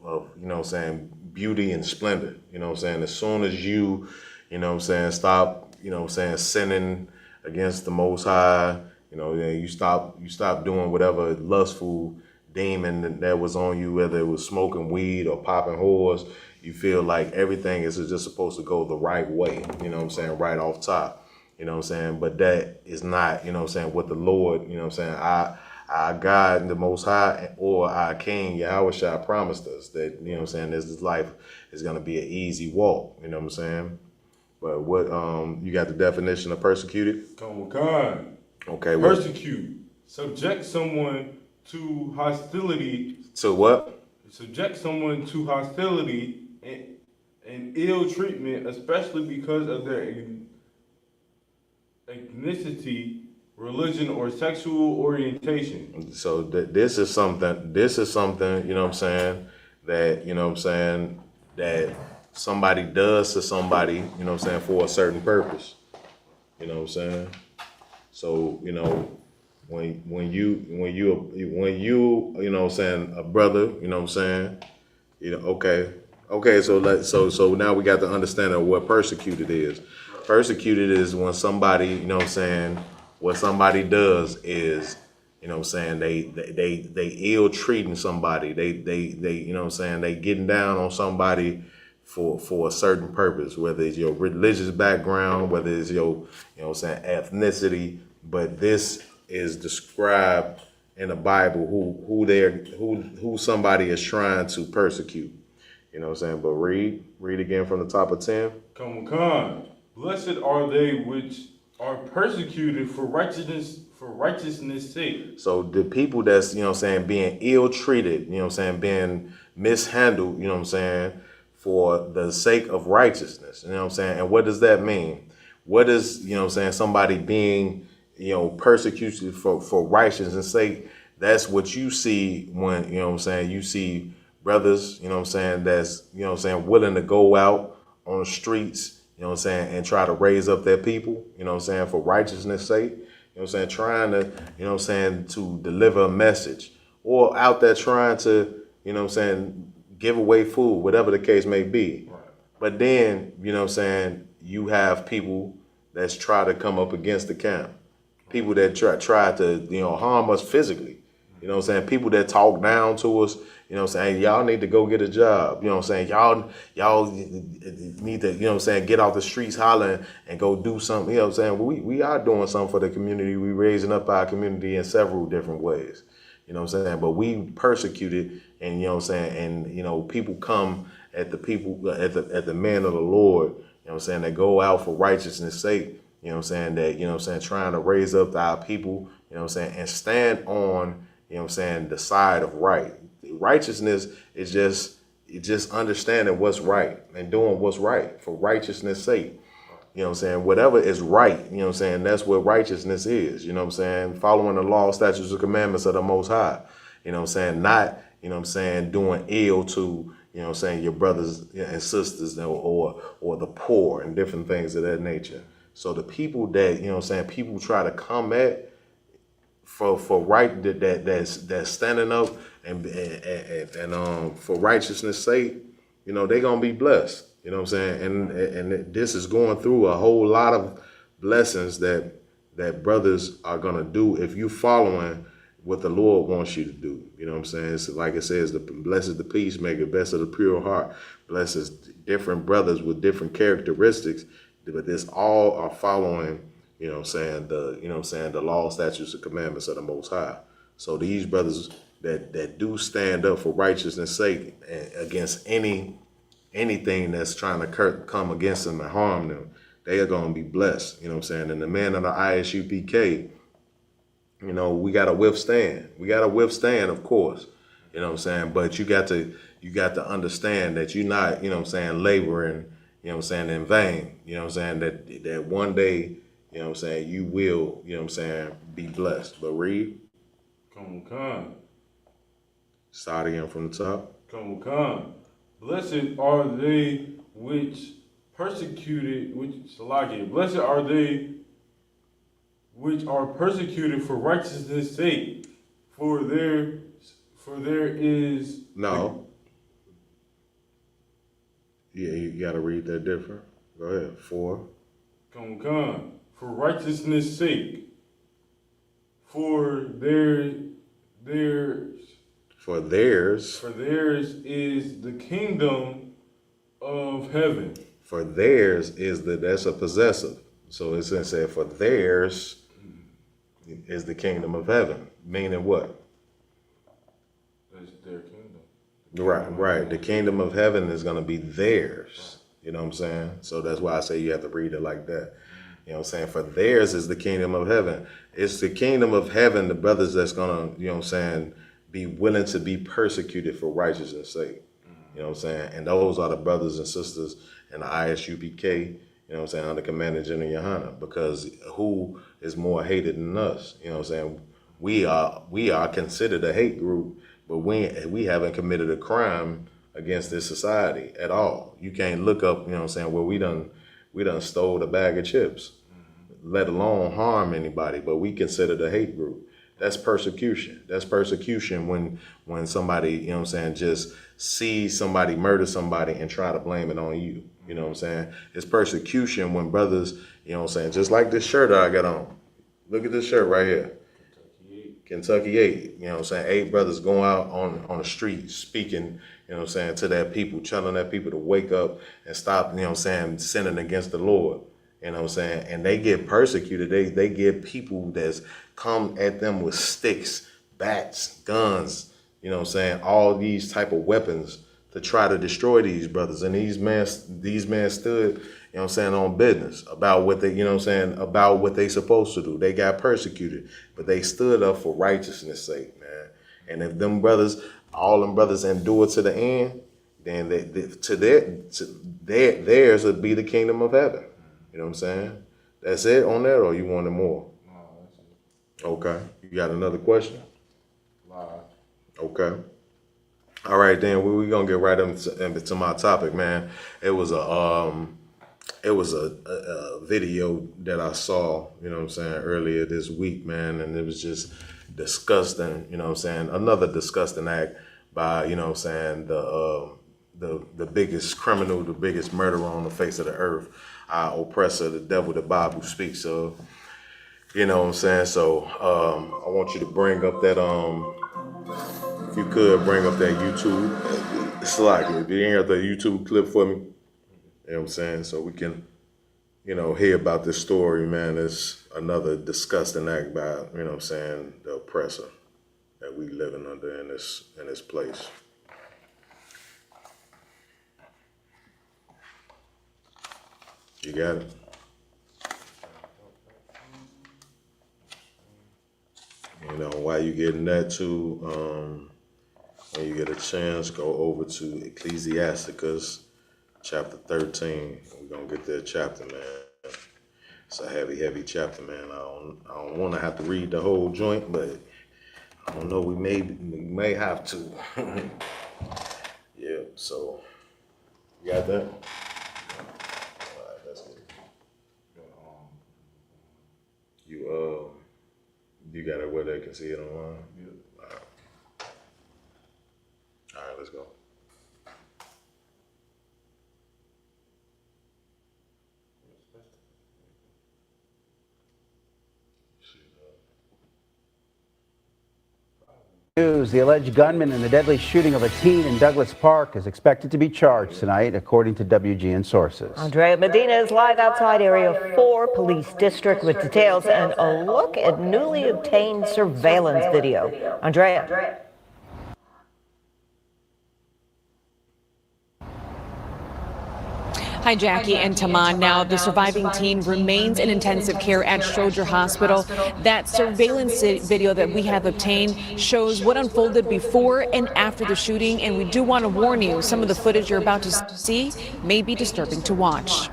you know what I'm saying, beauty and splendor. You know what I'm saying? As soon as you know what I'm saying, stop, you know what I'm saying, sinning against the Most High, you know, you stop doing whatever lustful demon that was on you, whether it was smoking weed or popping whores, you feel like everything is just supposed to go the right way, you know what I'm saying, right off top. You know what I'm saying? But that is not, you know what I'm saying, what the Lord, you know what I'm saying, our God, the Most High, or our King, Yahweh Shai, promised us that, you know what I'm saying, this life is going to be an easy walk, you know what I'm saying? But what, you got the definition of persecuted? Come with God. Okay. Persecute. Subject someone to hostility. To what? Subject someone to hostility and ill treatment, especially because of their ethnicity, religion, or sexual orientation. So this is something, you know what I'm saying, that, you know what I'm saying, that somebody does to somebody, you know what I'm saying, for a certain purpose. You know what I'm saying? So, you know, when you you know what I'm saying, a brother, you know what I'm saying, you know, okay, so now we got the understanding of what persecuted is. Persecuted is when somebody, you know what I'm saying, what somebody does is, you know what I'm saying, they ill treating somebody. They you know what I'm saying, they getting down on somebody for a certain purpose, whether it's your religious background, whether it's your, you know what I'm saying, ethnicity. But this is described in the Bible who somebody is trying to persecute. You know what I'm saying? But read again from the top of 10. Come. Blessed are they which are persecuted for righteousness' sake. So the people that's, you know what I'm saying, being ill treated, you know what I'm saying, being mishandled, you know what I'm saying, for the sake of righteousness. You know what I'm saying? And what does that mean? What is, you know what I'm saying, somebody being, you know, persecuted for righteousness' sake? That's what you see when, you know what I'm saying, you see brothers, you know what I'm saying, that's, you know what I'm saying, willing to go out on the streets, you know what I'm saying, and try to raise up their people, you know what I'm saying, for righteousness' sake. You know what I'm saying, trying to, you know what I'm saying, to deliver a message, or out there trying to, you know what I'm saying, give away food, whatever the case may be. Right. But then, you know what I'm saying, you have people that's try to come up against the camp. People that try to, you know, harm us physically. You know what I'm saying? People that talk down to us, you know what I'm saying, y'all need to go get a job. You know what I'm saying? Y'all need to, you know what I'm saying, get off the streets hollering and go do something. You know what I'm saying? We are doing something for the community. We raising up our community in several different ways. You know what I'm saying? But we persecuted, and you know what I'm saying, and you know, people come at the people, at the men of the Lord, you know what I'm saying, that go out for righteousness' sake, you know what I'm saying, that, you know what I'm saying, trying to raise up our people, you know what I'm saying, and stand on, you know what I'm saying, the side of right. Righteousness is just understanding what's right and doing what's right for righteousness' sake. You know what I'm saying? Whatever is right, you know what I'm saying, that's what righteousness is. You know what I'm saying? Following the law, statutes, and commandments of the Most High. You know what I'm saying? Not, you know what I'm saying, doing ill to, you know what I'm saying, your brothers and sisters, or the poor and different things of that nature. So the people that, you know what I'm saying, people try to come at for right, that's standing up and for righteousness' sake, you know, they're gonna be blessed. You know what I'm saying? And this is going through a whole lot of blessings that brothers are gonna do if you following what the Lord wants you to do. You know what I'm saying? It's like it says, blessed the peacemaker, blessed the pure heart, blesses different brothers with different characteristics, but this all are following, you know what I'm saying, the law, statutes, and commandments of the Most High. So these brothers that do stand up for righteousness' sake and against anything that's trying to come against them and harm them, they are going to be blessed. You know what I'm saying? And the men of the ISUPK, you know, we got to withstand. We got to withstand, of course. You know what I'm saying? But you got to understand that you're not, you know what I'm saying, laboring, you know what I'm saying, in vain. You know what I'm saying? That one day, you know what I'm saying, you will, you know what I'm saying, be blessed. But read. Come. Start again from the top. Come. Blessed are they which blessed are they which are persecuted for righteousness' sake, for there is No. Yeah, you got to read that different. Go ahead. For righteousness' sake, for theirs is the kingdom of heaven. For theirs is that's a possessive. So it's going to say for theirs is the kingdom of heaven. Meaning what? That's their kingdom. Right. The kingdom of heaven is going to be theirs. You know what I'm saying? So that's why I say you have to read it like that. You know what I'm saying? For theirs is the kingdom of heaven. It's the kingdom of heaven, the brothers that's going to, you know what I'm saying, be willing to be persecuted for righteousness' sake. You know what I'm saying? And those are the brothers and sisters in the ISUPK, you know what I'm saying, under Commander General Yohana, because who is more hated than us? You know what I'm saying? We are considered a hate group, but we haven't committed a crime against this society at all. You can't look up, you know what I'm saying, well, we done stole a bag of chips, let alone harm anybody, but we considered a hate group. That's persecution. That's persecution when somebody, you know what I'm saying, just sees somebody murder somebody and try to blame it on you. You know what I'm saying? It's persecution when brothers, you know what I'm saying, just like this shirt I got on. Look at this shirt right here. Kentucky 8. You know what I'm saying? 8 brothers going out on the street speaking, you know what I'm saying, to their people, telling their people to wake up and stop, you know what I'm saying, sinning against the Lord. You know what I'm saying? And they get persecuted. They get people that's come at them with sticks, bats, guns, you know what I'm saying, all these type of weapons to try to destroy these brothers. And these men stood, you know what I'm saying, on business about what they, you know what I'm saying, about what they supposed to do. They got persecuted, but they stood up for righteousness' sake, man. And if them brothers, all them brothers endure to the end, then theirs would be the kingdom of heaven. You know what I'm saying? That's it on that, or you wanted more? No, that's it. Okay. You got another question? Live. Okay. All right, then we're gonna get right into my topic, man. It was a video that I saw, you know what I'm saying, earlier this week, man, and it was just disgusting, you know what I'm saying, another disgusting act by, you know what I'm saying, the biggest criminal, the biggest murderer on the face of the earth, our oppressor, the devil, the Bible speaks of. You know what I'm saying? So I want you to bring up that if you could bring up that YouTube. It's like if you ain't got the YouTube clip for me, you know what I'm saying? So we can, you know, hear about this story, man. It's another disgusting act by, you know what I'm saying, the oppressor that we living under in this place. You got it? You know, while you getting that too, when you get a chance, go over to Ecclesiasticus chapter 13. We're gonna get that chapter, man. It's a heavy chapter, man. I don't want to have to read the whole joint, but I don't know. We may have to. Yeah. So you got that? All right, that's good. You got it where they can see it online? Yeah. All right, let's go. News. The alleged gunman in the deadly shooting of a teen in Douglas Park is expected to be charged tonight, according to WGN sources. Andrea Medina is live outside Area 4 Police District with details and a look at newly obtained surveillance video. Andrea. Hi, Jackie and Taman. Now, the surviving teen remains in intensive care at Schroeder Hospital. That surveillance video that we have obtained shows what unfolded before and after the shooting, and we do want to warn you, some of the footage you're about to see may be disturbing to watch.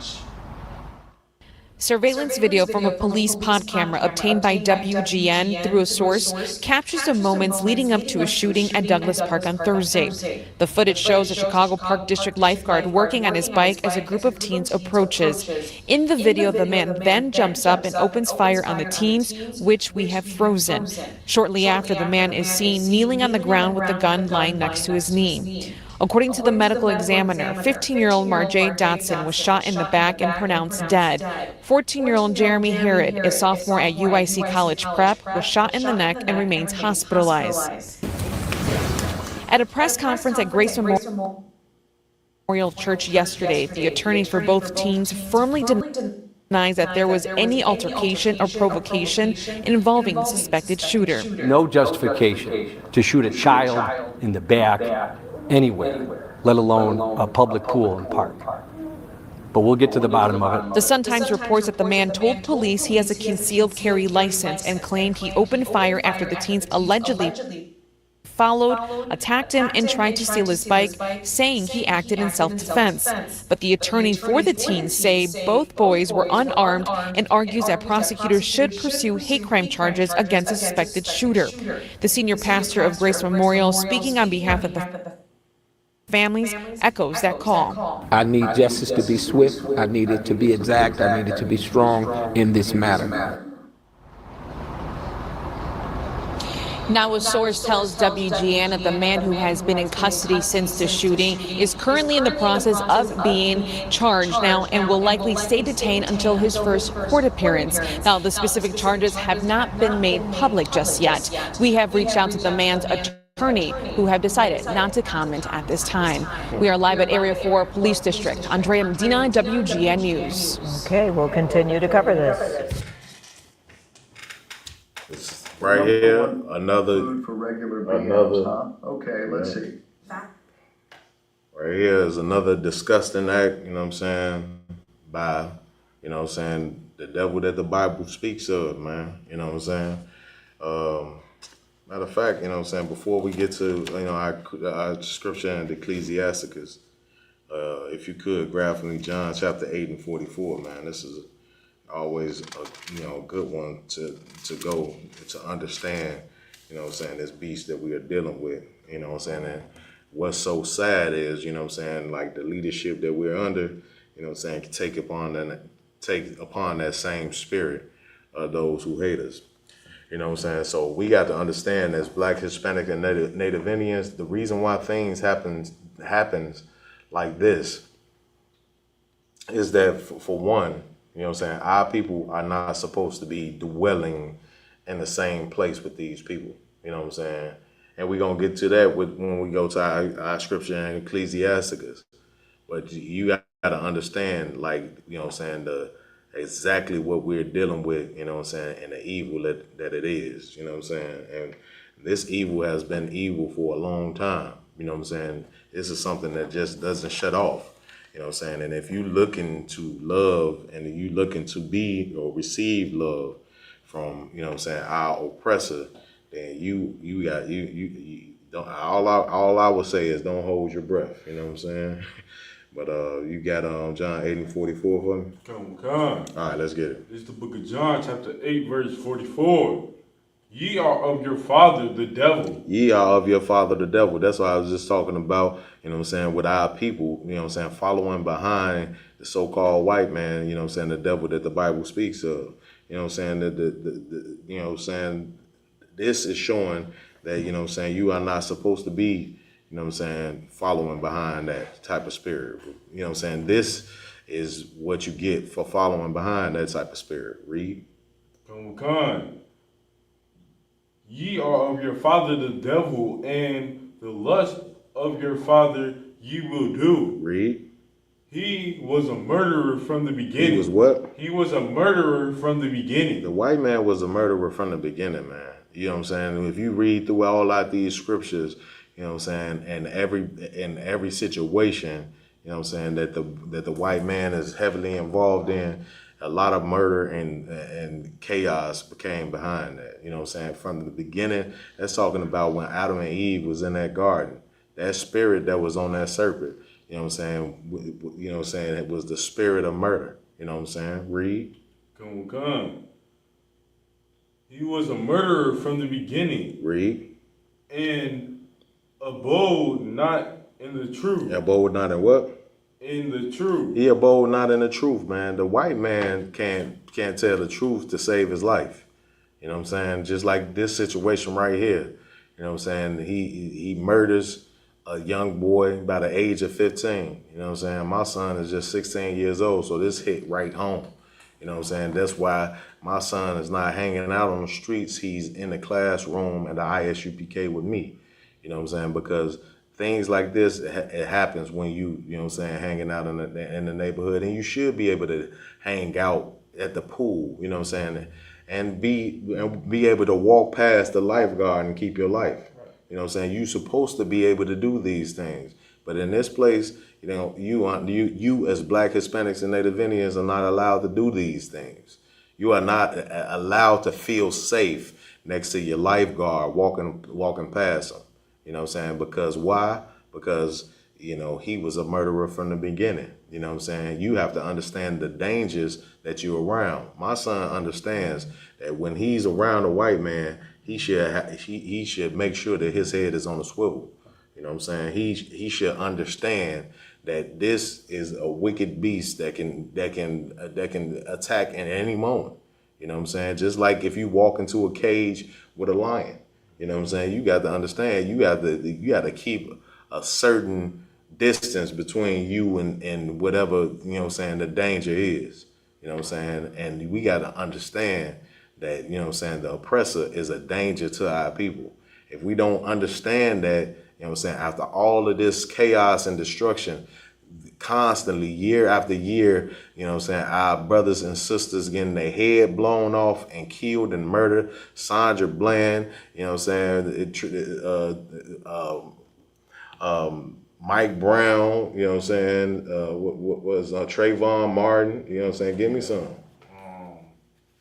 Surveillance video from a police pod camera obtained by WGN through a source captures the moments leading up to a shooting at Douglas Park on Thursday. The footage shows a Chicago Park District lifeguard working on his bike as a group of teens approaches. In the video, the man then jumps up and opens fire on the teens, which we have frozen. Shortly after, the man is seen kneeling on the ground with the gun lying next to his knee. According to the medical examiner, 15-year-old Marjay Dotson was shot in the back and pronounced dead. 14-year-old Jeremy Herod, a sophomore at UIC College Prep, was shot in the neck and remains hospitalized. At a press conference at Grace Memorial Church yesterday, the attorney for both teens firmly denies that there was any altercation or provocation involving the suspected shooter. No justification to shoot a child in the back anywhere, let alone a public pool and park. But we'll get to the bottom of it. The Sun-Times reports that the man told police he has a concealed carry license and claimed he opened fire after the teens allegedly followed, attacked him, and tried to steal his bike, saying he acted in self-defense. But the attorney for the teens say both boys were unarmed and argues that prosecutors should pursue hate crime charges against the suspected shooter. The senior pastor of Grace Memorial, speaking on behalf of the families, echoes that call. I need justice to be swift. I need it to be exact. I need it to be strong in this matter. Now, a source tells WGN that the man who has been in custody since the shooting is currently in the process of being charged now and will likely stay detained until his first court appearance. Now, the specific charges have not been made public just yet. We have reached out to the man's attorney, who have decided not to comment at this time. We are live at Area 4 Police District. Andrea Medina, WGN News. Okay, we'll continue to cover this. Right here, another. For regular meals, huh? Okay, let's see. Right here is another disgusting act, you know what I'm saying, by, you know what I'm saying, the devil that the Bible speaks of, man, you know what I'm saying. Matter of fact, you know what I'm saying, before we get to, you know, our scripture in Ecclesiasticus, if you could grab for me John chapter 8 and 44, man, this is always a good one to go to understand, you know what I'm saying, this beast that we are dealing with, you know what I'm saying. And what's so sad is, you know what I'm saying, like the leadership that we're under, you know what I'm saying, can take upon that same spirit of those who hate us. You know what I'm saying? So we got to understand, as Black, Hispanic, and Native Indians, the reason why things happens like this is that, for one, you know what I'm saying, our people are not supposed to be dwelling in the same place with these people. You know what I'm saying? And we're going to get to that when we go to our scripture in Ecclesiasticus. But you got to understand, like, you know what I'm saying, exactly what we're dealing with, you know what I'm saying, and the evil that it is, you know what I'm saying. And this evil has been evil for a long time, you know what I'm saying. This is something that just doesn't shut off. You know what I'm saying? And if you looking to love and you looking to be or receive love from, you know what I'm saying, our oppressor, then you don't, all I would say is don't hold your breath, you know what I'm saying? But you got John 8 and 44 for me? Come. All right, let's get it. It's the book of John, chapter 8, verse 44. Ye are of your father, the devil. Ye are of your father, the devil. That's what I was just talking about, you know what I'm saying, with our people, you know what I'm saying, following behind the so-called white man, you know what I'm saying, the devil that the Bible speaks of. You know what I'm saying, the you know what I'm saying, this is showing that, you know what I'm saying, you are not supposed to be, you know what I'm saying, following behind that type of spirit. You know what I'm saying, this is what you get for following behind that type of spirit. Read. Come. ye are of your father the devil, and the lust of your father ye will do. Read. He was a murderer from the beginning. He was what? He was a murderer from the beginning. The white man was a murderer from the beginning, man. You know what I'm saying? If you read through all of these scriptures, you know what I'm saying, and every situation, you know what I'm saying, that the white man is heavily involved in, a lot of murder and chaos came behind that. You know what I'm saying? From the beginning, that's talking about when Adam and Eve was in that garden. That spirit that was on that serpent, you know what I'm saying? You know what I'm saying? It was the spirit of murder. You know what I'm saying? Read. Come. He was a murderer from the beginning. Read. And abode not in the truth. Abode not in what? In the truth. He abode not in the truth, man. The white man can't tell the truth to save his life. You know what I'm saying? Just like this situation right here. You know what I'm saying? He murders a young boy by the age of 15. You know what I'm saying? My son is just 16 years old, so this hit right home. You know what I'm saying? That's why my son is not hanging out on the streets. He's in the classroom at the Isupk with me. You know what I'm saying? Because things like this, it happens when you know what I'm saying, hanging out in the neighborhood, and you should be able to hang out at the pool, you know what I'm saying, and be able to walk past the lifeguard and keep your life. You know what I'm saying? You're supposed to be able to do these things. But in this place, you know, you as Black, Hispanics, and Native Indians are not allowed to do these things. You are not allowed to feel safe next to your lifeguard walking past them. You know what I'm saying? Because why? Because, you know, he was a murderer from the beginning. You know what I'm saying? You have to understand the dangers that you're around. My son understands that when he's around a white man, he should make sure that his head is on a swivel. You know what I'm saying? He should understand that this is a wicked beast that can attack at any moment. You know what I'm saying? Just like if you walk into a cage with a lion. You know what I'm saying? You got to understand, you got to keep a certain distance between you and whatever, you know what I'm saying, the danger is. You know what I'm saying? And we got to understand that, you know what I'm saying, the oppressor is a danger to our people. If we don't understand that, you know what I'm saying, after all of this chaos and destruction, constantly, year after year, you know what I'm saying, our brothers and sisters getting their head blown off and killed and murdered. Sandra Bland, you know what I'm saying, Mike Brown, you know what I'm saying, what was Trayvon Martin, you know what I'm saying, give me some.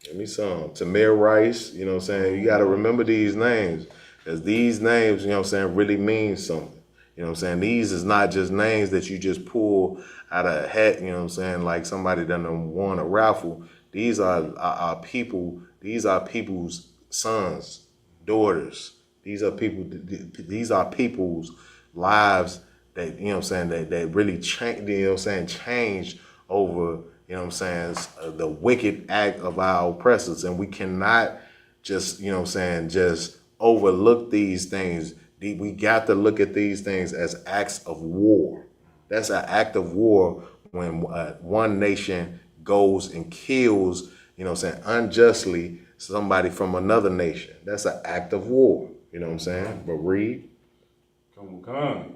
Give me some. Tamir Rice, you know what I'm saying, you got to remember these names, because these names, you know what I'm saying, really mean something. You know what I'm saying? These is not just names that you just pull out of a hat, you know what I'm saying, like somebody done won a raffle. These are people, these are people's sons, daughters. These are people's lives that, you know what I'm saying, that really changed, you know what I'm saying, changed over, you know what I'm saying, the wicked act of our oppressors. And we cannot just, you know what I'm saying, just overlook these things. We got to look at these things as acts of war. That's an act of war when one nation goes and kills, you know what I'm saying, unjustly somebody from another nation. That's an act of war. You know what I'm saying? But read. Come.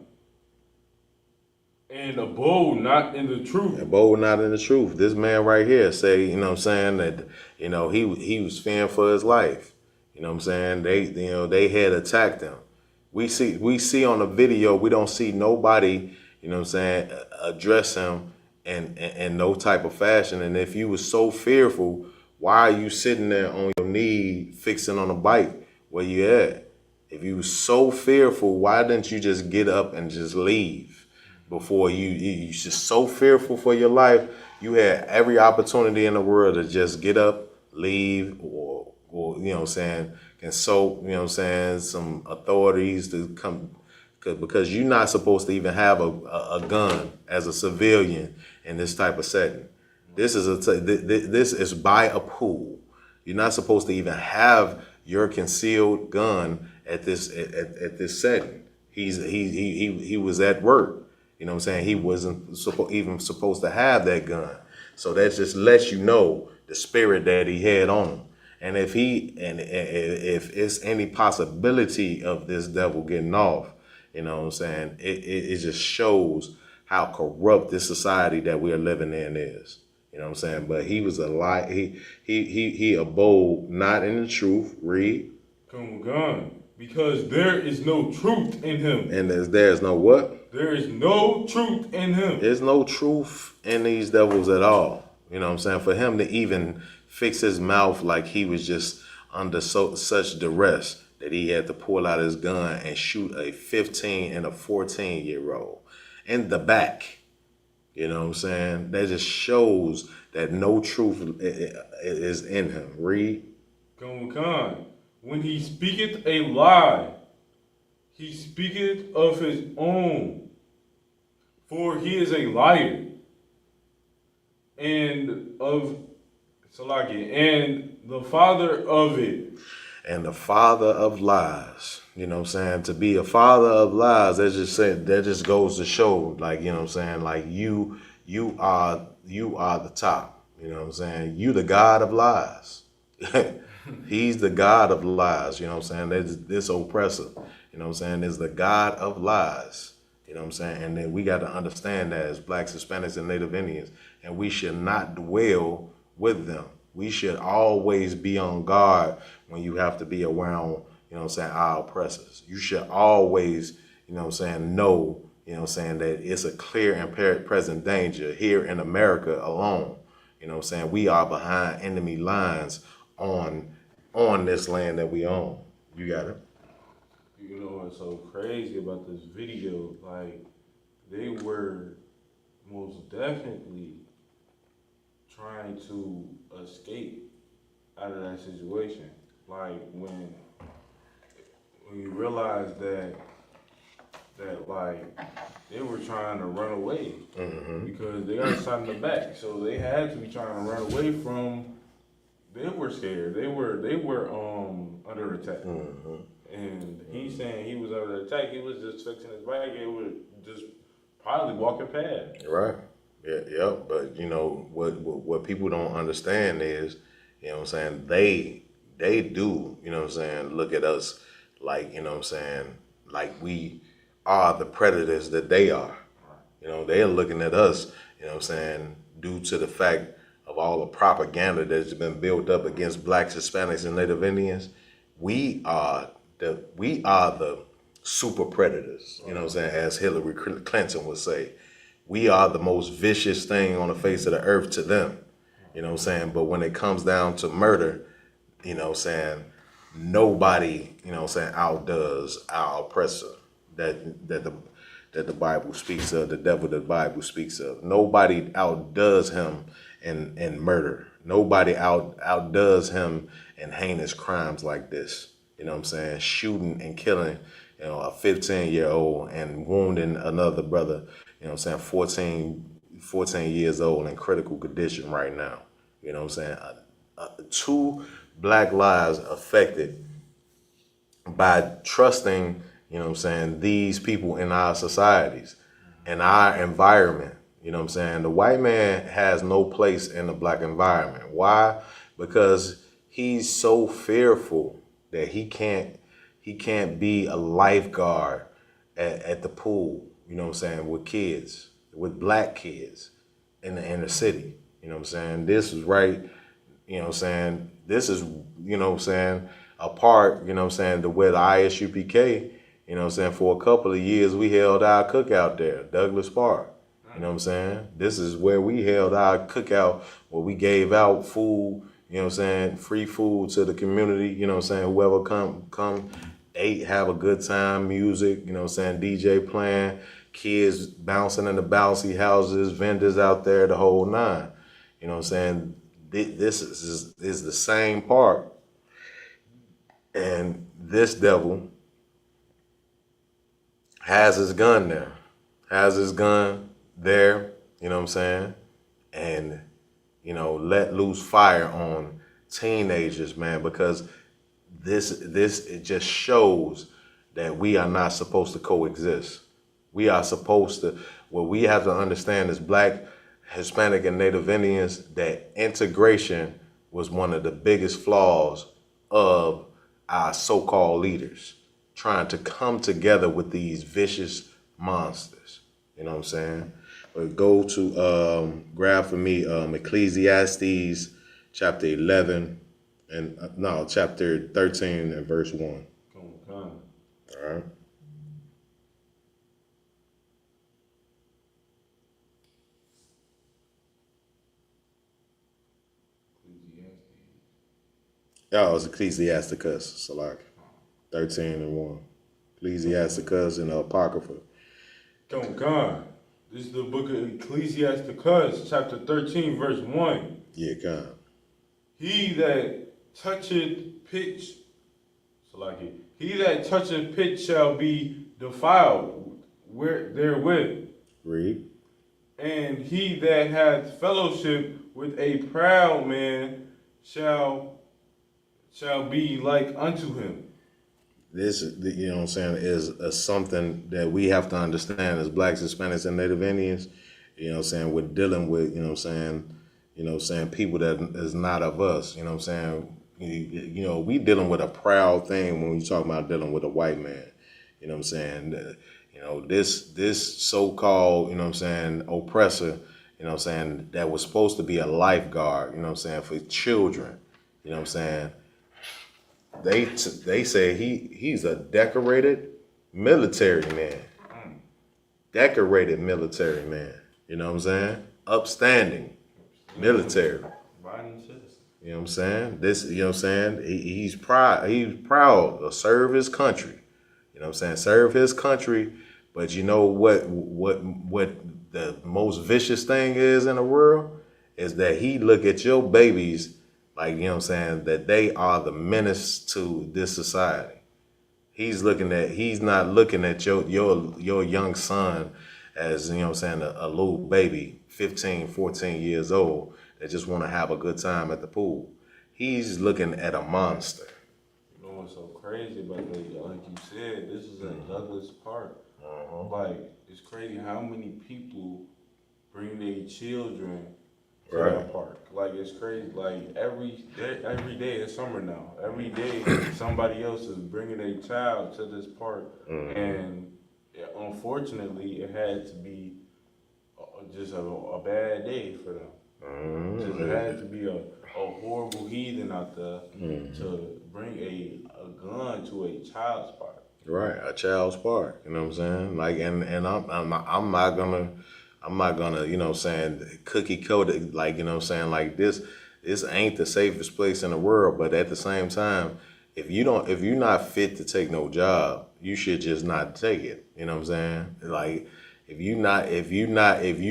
And abode not in the truth. Abode not in the truth. This man right here say, you know what I'm saying, that, you know, he was fearing for his life. You know what I'm saying? They had attacked him. We see on the video, we don't see nobody, you know what I'm saying, address him in no type of fashion. And if you was so fearful, why are you sitting there on your knee fixing on a bike where you at? If you was so fearful, why didn't you just get up and just leave before you just so fearful for your life? You had every opportunity in the world to just get up, leave, or you know what I'm saying, consult, you know what I'm saying, some authorities to come, because you're not supposed to even have a gun as a civilian in this type of setting. This is by a pool. You're not supposed to even have your concealed gun at this setting. He was at work. You know what I'm saying? He wasn't even supposed to have that gun. So that just lets you know the spirit that he had on him. And if it's any possibility of this devil getting off, you know what I'm saying, it just shows how corrupt this society that we are living in is. You know what I'm saying? But he was a lie. He abode not in the truth. Read. Come on, because there is no truth in him. And there's no what? There is no truth in him. There's no truth in these devils at all. You know what I'm saying? For him to even fix his mouth like he was just under such duress that he had to pull out his gun and shoot a 15 and a 14-year-old in the back. You know what I'm saying? That just shows that no truth is in him. Read. Come on. When he speaketh a lie, he speaketh of his own, for he is a liar, and of Salaki, and the father of it. And the father of lies. You know what I'm saying? To be a father of lies, that just goes to show, like, you know what I'm saying, like you are the top. You know what I'm saying? You the God of lies. He's the God of lies. You know what I'm saying? This oppressor, you know what I'm saying, is the God of lies. You know what I'm saying? And then we got to understand that as Blacks, Hispanics, and Native Indians, and we should not dwell with them. We should always be on guard when you have to be around, you know what I'm saying, our oppressors. You should always, you know what I'm saying, know, you know what I'm saying, that it's a clear and present danger here in America alone. You know what I'm saying? We are behind enemy lines on this land that we own. You got it? You know what's so crazy about this video? Like, they were most definitely trying to escape out of that situation. Like, when you realize that like they were trying to run away because they got shot in the back, so they had to be trying to run away from. They were scared. They were under attack, and he's saying he was under attack. He was just fixing his bike. It was just probably walking past. Right. Yeah. But you know what people don't understand is, you know what I'm saying, they do, you know what I'm saying, look at us like, you know what I'm saying, like we are the predators that they are. You know, they're looking at us, you know what I'm saying, due to the fact of all the propaganda that's been built up against Blacks, Hispanics, and Native Indians. We are the super predators, you know what I'm saying, as Hillary Clinton would say. We are the most vicious thing on the face of the earth to them, you know what I'm saying? But when it comes down to murder, you know what I'm saying, nobody, you know what I'm saying, outdoes our oppressor that the Bible speaks of, the devil the Bible speaks of. Nobody outdoes him in murder. Nobody outdoes him in heinous crimes like this. You know what I'm saying? Shooting and killing, you know, a 15-year-old and wounding another brother, you know what I'm saying, 14 years old in critical condition right now. You know what I'm saying? 2 Black lives affected by trusting, you know what I'm saying, these people in our societies, in our environment. You know what I'm saying? The white man has no place in the Black environment. Why? Because he's so fearful that he can't be a lifeguard at the pool, you know what I'm saying, with kids, with Black kids in the inner city. You know what I'm saying? This is right, you know what I'm saying? This is, you know what I'm saying, a part, you know what I'm saying, to where the Isupk, you know what I'm saying, for a couple of years we held our cookout there, Douglas Park. You know what I'm saying? This is where we held our cookout, where we gave out food, you know what I'm saying, free food to the community, you know what I'm saying, whoever come, ate, have a good time, music, you know what I'm saying, DJ playing, kids bouncing in the bouncy houses, vendors out there, the whole nine. You know what I'm saying? This is the same part. And this devil has his gun there, you know what I'm saying? And, you know, let loose fire on teenagers, man, because it just shows that we are not supposed to coexist. We are supposed to, what we have to understand as Black, Hispanic, and Native Indians, that integration was one of the biggest flaws of our so-called leaders, trying to come together with these vicious monsters. You know what I'm saying? But go to grab for me Ecclesiastes chapter 11 and chapter 13 and verse 1. All right. Oh, it's Ecclesiasticus, Salak. 13 and 1. Ecclesiasticus and Apocrypha. God. This is the book of Ecclesiasticus, chapter 13, verse 1. Yeah, God. He that toucheth pitch, he that toucheth pitch shall be defiled therewith. Read. And he that hath fellowship with a proud man shall be like unto him. This, you know what I'm saying, is something that we have to understand as blacks, Hispanics, and Native Indians. You know what I'm saying, we're dealing with, you know what I'm saying, people that is not of us. You know what I'm saying? We dealing with a proud thing when we talk about dealing with a white man. You know what I'm saying? This so-called, you know what I'm saying, oppressor, you know what I'm saying, that was supposed to be a lifeguard, you know what I'm saying, for children. You know what I'm saying? They say he's a decorated military man. Decorated military man. You know what I'm saying? Upstanding military. You know what I'm saying? This, you know what I'm saying? He's proud to serve his country. You know what I'm saying? Serve his country. But you know what the most vicious thing is in the world? Is that he look at your babies like, you know what I'm saying, that they are the menace to this society. He's not looking at your young son as, you know what I'm saying, a little baby, 15, 14 years old, that just want to have a good time at the pool. He's looking at a monster. You know what's so crazy about that? Like you said, this is at Douglas Park. Like, it's crazy how many people bring their children to that park. Like, it's crazy. Like, every day it's summer now. Every day somebody else is bringing a child to this park. And unfortunately, it had to be just a bad day for them. Just, it had to be a horrible heathen out there to bring a gun to a child's park. Right, a child's park. You know what I'm saying? Like, and I'm not gonna, you know what I'm saying, cookie coated, like, you know what I'm saying, like this ain't the safest place in the world, but at the same time, if you're not fit to take no job, you should just not take it. You know what I'm saying? Like, if you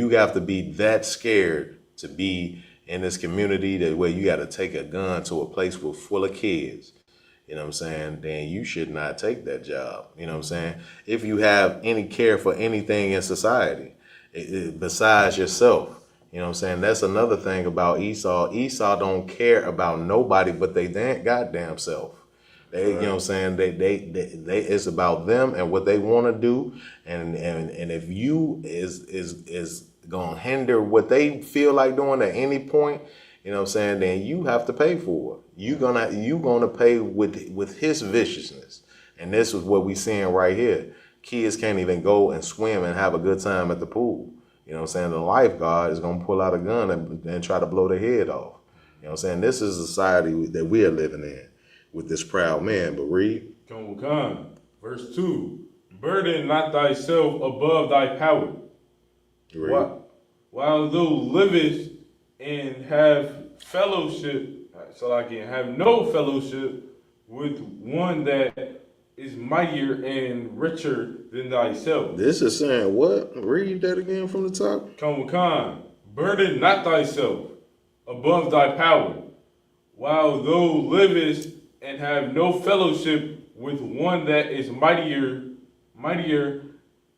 have to be that scared to be in this community that where you got to take a gun to a place full of kids, you know what I'm saying, then you should not take that job. You know what I'm saying? If you have any care for anything in society besides yourself, you know what I'm saying? That's another thing about Esau. Esau don't care about nobody but they goddamn self. They, you know what I'm saying? They it's about them and what they want to do. And if you is gonna hinder what they feel like doing at any point, you know what I'm saying, then you have to pay for it. You gonna pay with his viciousness. And this is what we seeing right here. Kids can't even go and swim and have a good time at the pool. You know what I'm saying? The lifeguard is gonna pull out a gun and try to blow their head off. You know what I'm saying? This is a society that we are living in with this proud man. But read. Come, verse 2. Burden not thyself above thy power. While thou livest and have fellowship, so I can have no fellowship with one that is mightier and richer than thyself. This is saying what? Read that again from the top. Come, burden not thyself above thy power, while thou livest and have no fellowship with one that is mightier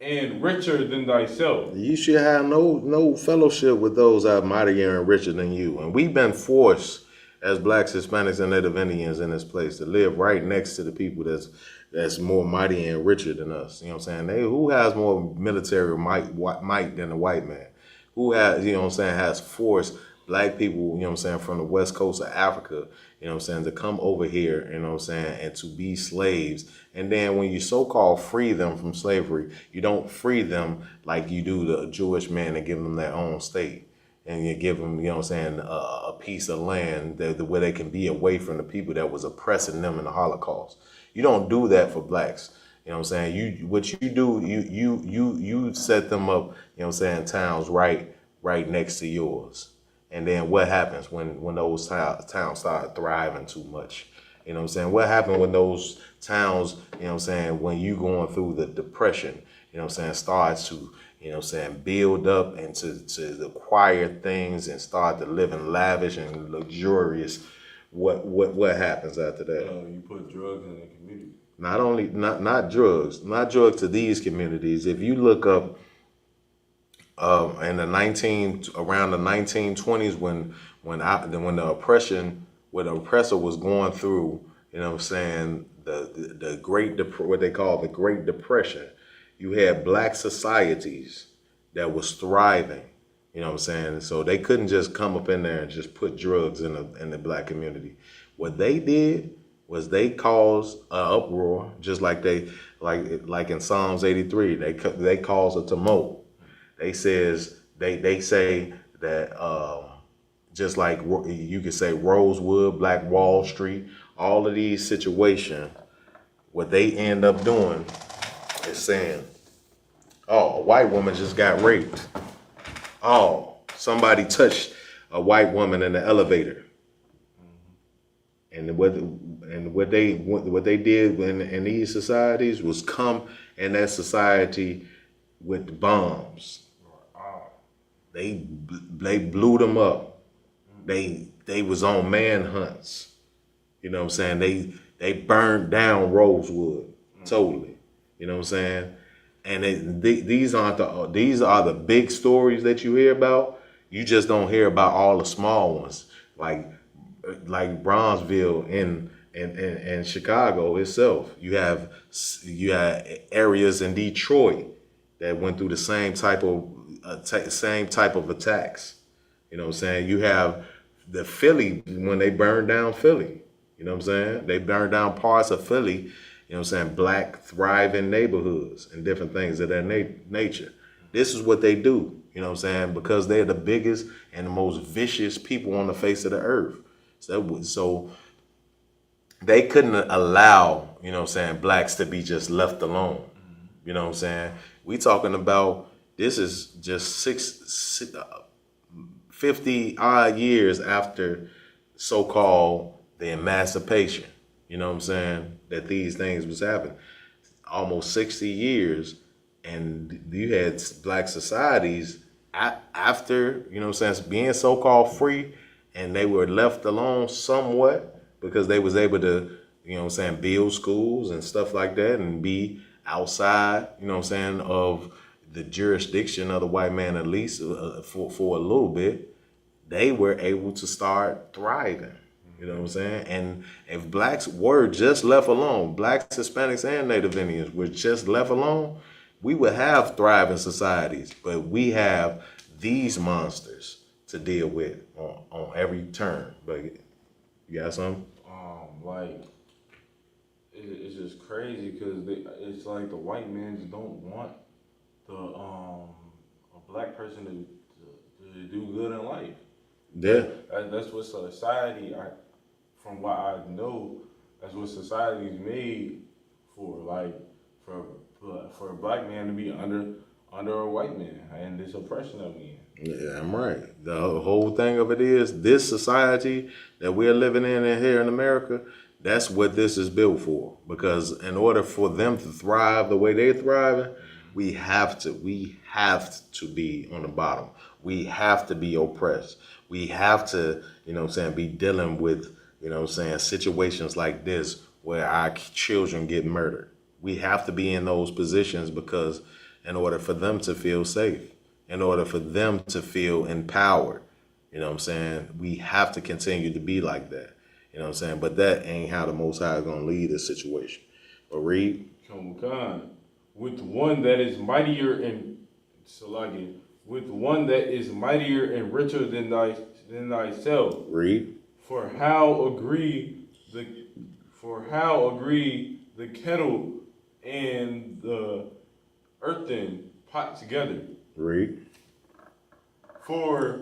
and richer than thyself. You should have no fellowship with those that are mightier and richer than you. And we've been forced as blacks, Hispanics, and Native Indians in this place to live right next to the people that's more mighty and richer than us. You know what I'm saying? Who has more military might than the white man? Who has, you know what I'm saying, has forced black people, you know what I'm saying, from the west coast of Africa, you know what I'm saying, to come over here, you know what I'm saying, and to be slaves. And then when you so-called free them from slavery, you don't free them like you do the Jewish man and give them their own state. And you give them, you know what I'm saying, a piece of land where they can be away from the people that was oppressing them in the Holocaust. You don't do that for blacks. You know what I'm saying? What you do, you set them up, you know what I'm saying, towns right next to yours. And then what happens when those towns start thriving too much? You know what I'm saying? What happened when those towns, you know what I'm saying, when you going through the depression, you know what I'm saying, starts to, you know what I'm saying, build up and to acquire things and start to live in lavish and luxurious. What happens after that? You put drugs in the community. Not drugs to these communities. If you look up in the around the 1920s when the oppressor was going through, you know what I'm saying, the what they call the Great Depression, you had black societies that was thriving, you know what I'm saying? So they couldn't just come up in there and just put drugs in the black community. What they did was they caused an uproar, just like like in Psalms 83, they caused a tumult. They say that just like you could say Rosewood, Black Wall Street, all of these situations, what they end up doing is saying, oh, a white woman just got raped. Oh, somebody touched a white woman in the elevator. And what they did in these societies was come in that society with bombs. They blew them up. They was on manhunts. You know what I'm saying? They burned down Rosewood totally. You know what I'm saying? And these are the big stories that you hear about. You just don't hear about all the small ones, like Bronzeville in Chicago itself. You had areas in Detroit that went through the same type of attacks. You know what I'm saying? You have the Philly, when they burned down Philly. You know what I'm saying? They burned down parts of Philly, you know what I'm saying, black thriving neighborhoods and different things of that nature. This is what they do, you know what I'm saying, because they're the biggest and the most vicious people on the face of the earth. So they couldn't allow, you know what I'm saying, blacks to be just left alone. You know what I'm saying? We talking about, this is just 50 odd years after so-called the emancipation, you know what I'm saying, that these things was happening. Almost 60 years, and you had black societies after, you know what I'm saying, being so-called free, and they were left alone somewhat because they was able to, you know what I'm saying, build schools and stuff like that and be outside, you know what I'm saying, of the jurisdiction of the white man, at least for a little bit. They were able to start thriving, you know what I'm saying? And if blacks were just left alone, blacks, Hispanics, and Native Indians were just left alone, we would have thriving societies. But we have these monsters to deal with on every turn. But you got something? Like, it's just crazy because it's like the white man just don't want a black person to do good in life. Yeah. That's what society, from what I know, that's what society is made for. Like, for a black man to be under a white man and this oppression that we in. Yeah, I'm right. The whole thing of it is, this society that we're living in here in America, that's what this is built for. Because in order for them to thrive the way they're thriving, we have to be on the bottom. We have to be oppressed. We have to, you know what I'm saying, be dealing with, you know what I'm saying, situations like this where our children get murdered. We have to be in those positions because in order for them to feel safe, in order for them to feel empowered, you know what I'm saying, we have to continue to be like that. You know what I'm saying? But that ain't how the Most High is going to lead this situation. But read. With one that is mightier and richer than than thyself. Read. For how agree the kettle and the earthen pot together? Read. For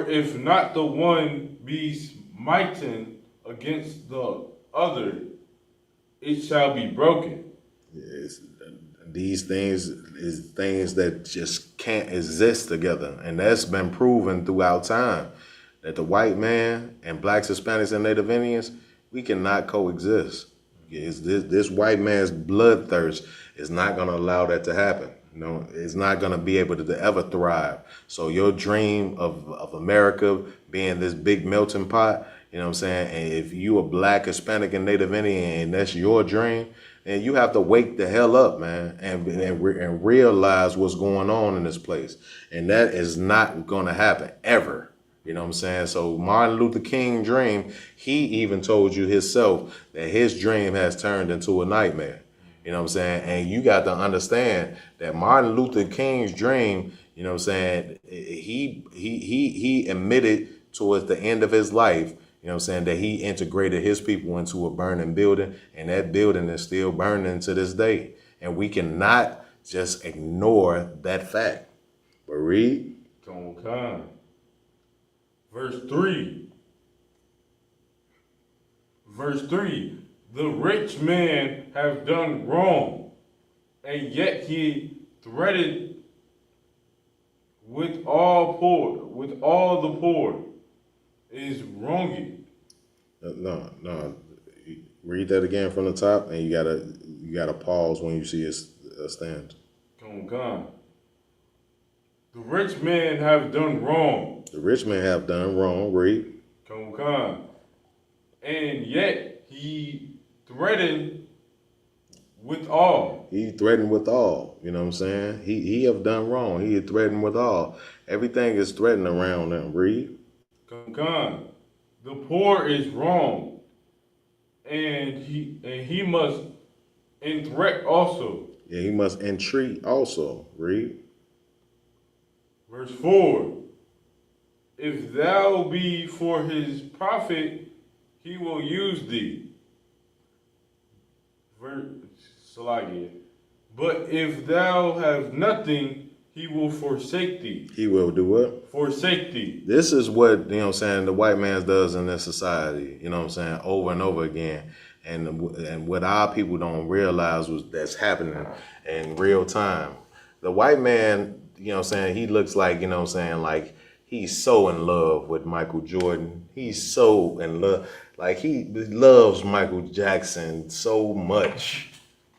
if not the one be smitten against the other, it shall be broken. These things is things that just can't exist together. And that's been proven throughout time, that the white man and blacks, Hispanics, and Native Indians, we cannot coexist. This white man's bloodthirst is not going to allow that to happen. It's not going to be able to ever thrive. So your dream of America being this big melting pot, you know what I'm saying? And if you a black, Hispanic, and Native Indian, and that's your dream, then you have to wake the hell up, man, and realize what's going on in this place. And that is not going to happen ever. You know what I'm saying? So Martin Luther King dream, he even told you himself that his dream has turned into a nightmare. You know what I'm saying? And you got to understand that Martin Luther King's dream, you know what I'm saying, he admitted towards the end of his life, you know what I'm saying, that he integrated his people into a burning building, and that building is still burning to this day. And we cannot just ignore that fact. But read. Okay. Verse 3. The rich man have done wrong, and yet he threatened with all the poor is wronging. No. Read that again from the top, and you gotta pause when you see it stand. Okay. The rich man have done wrong. The rich man have done wrong. Read. Okay. And yet he threatened with all. He threatened with all. You know what I'm saying? He have done wrong. He threatened with all. Everything is threatened around them. Read. Come. The poor is wrong, and he must entreat also. Yeah, he must entreat also. Read. Verse 4. If thou be for his profit, he will use thee. But if thou have nothing, he will forsake thee. He will do what? Forsake thee. This is what, you know what I'm saying, the white man does in this society, you know what I'm saying, over and over again. And what our people don't realize was that's happening in real time. The white man, you know what I'm saying, he looks like, you know what I'm saying, like he's so in love with Michael Jordan. He's so in love, like he loves Michael Jackson so much.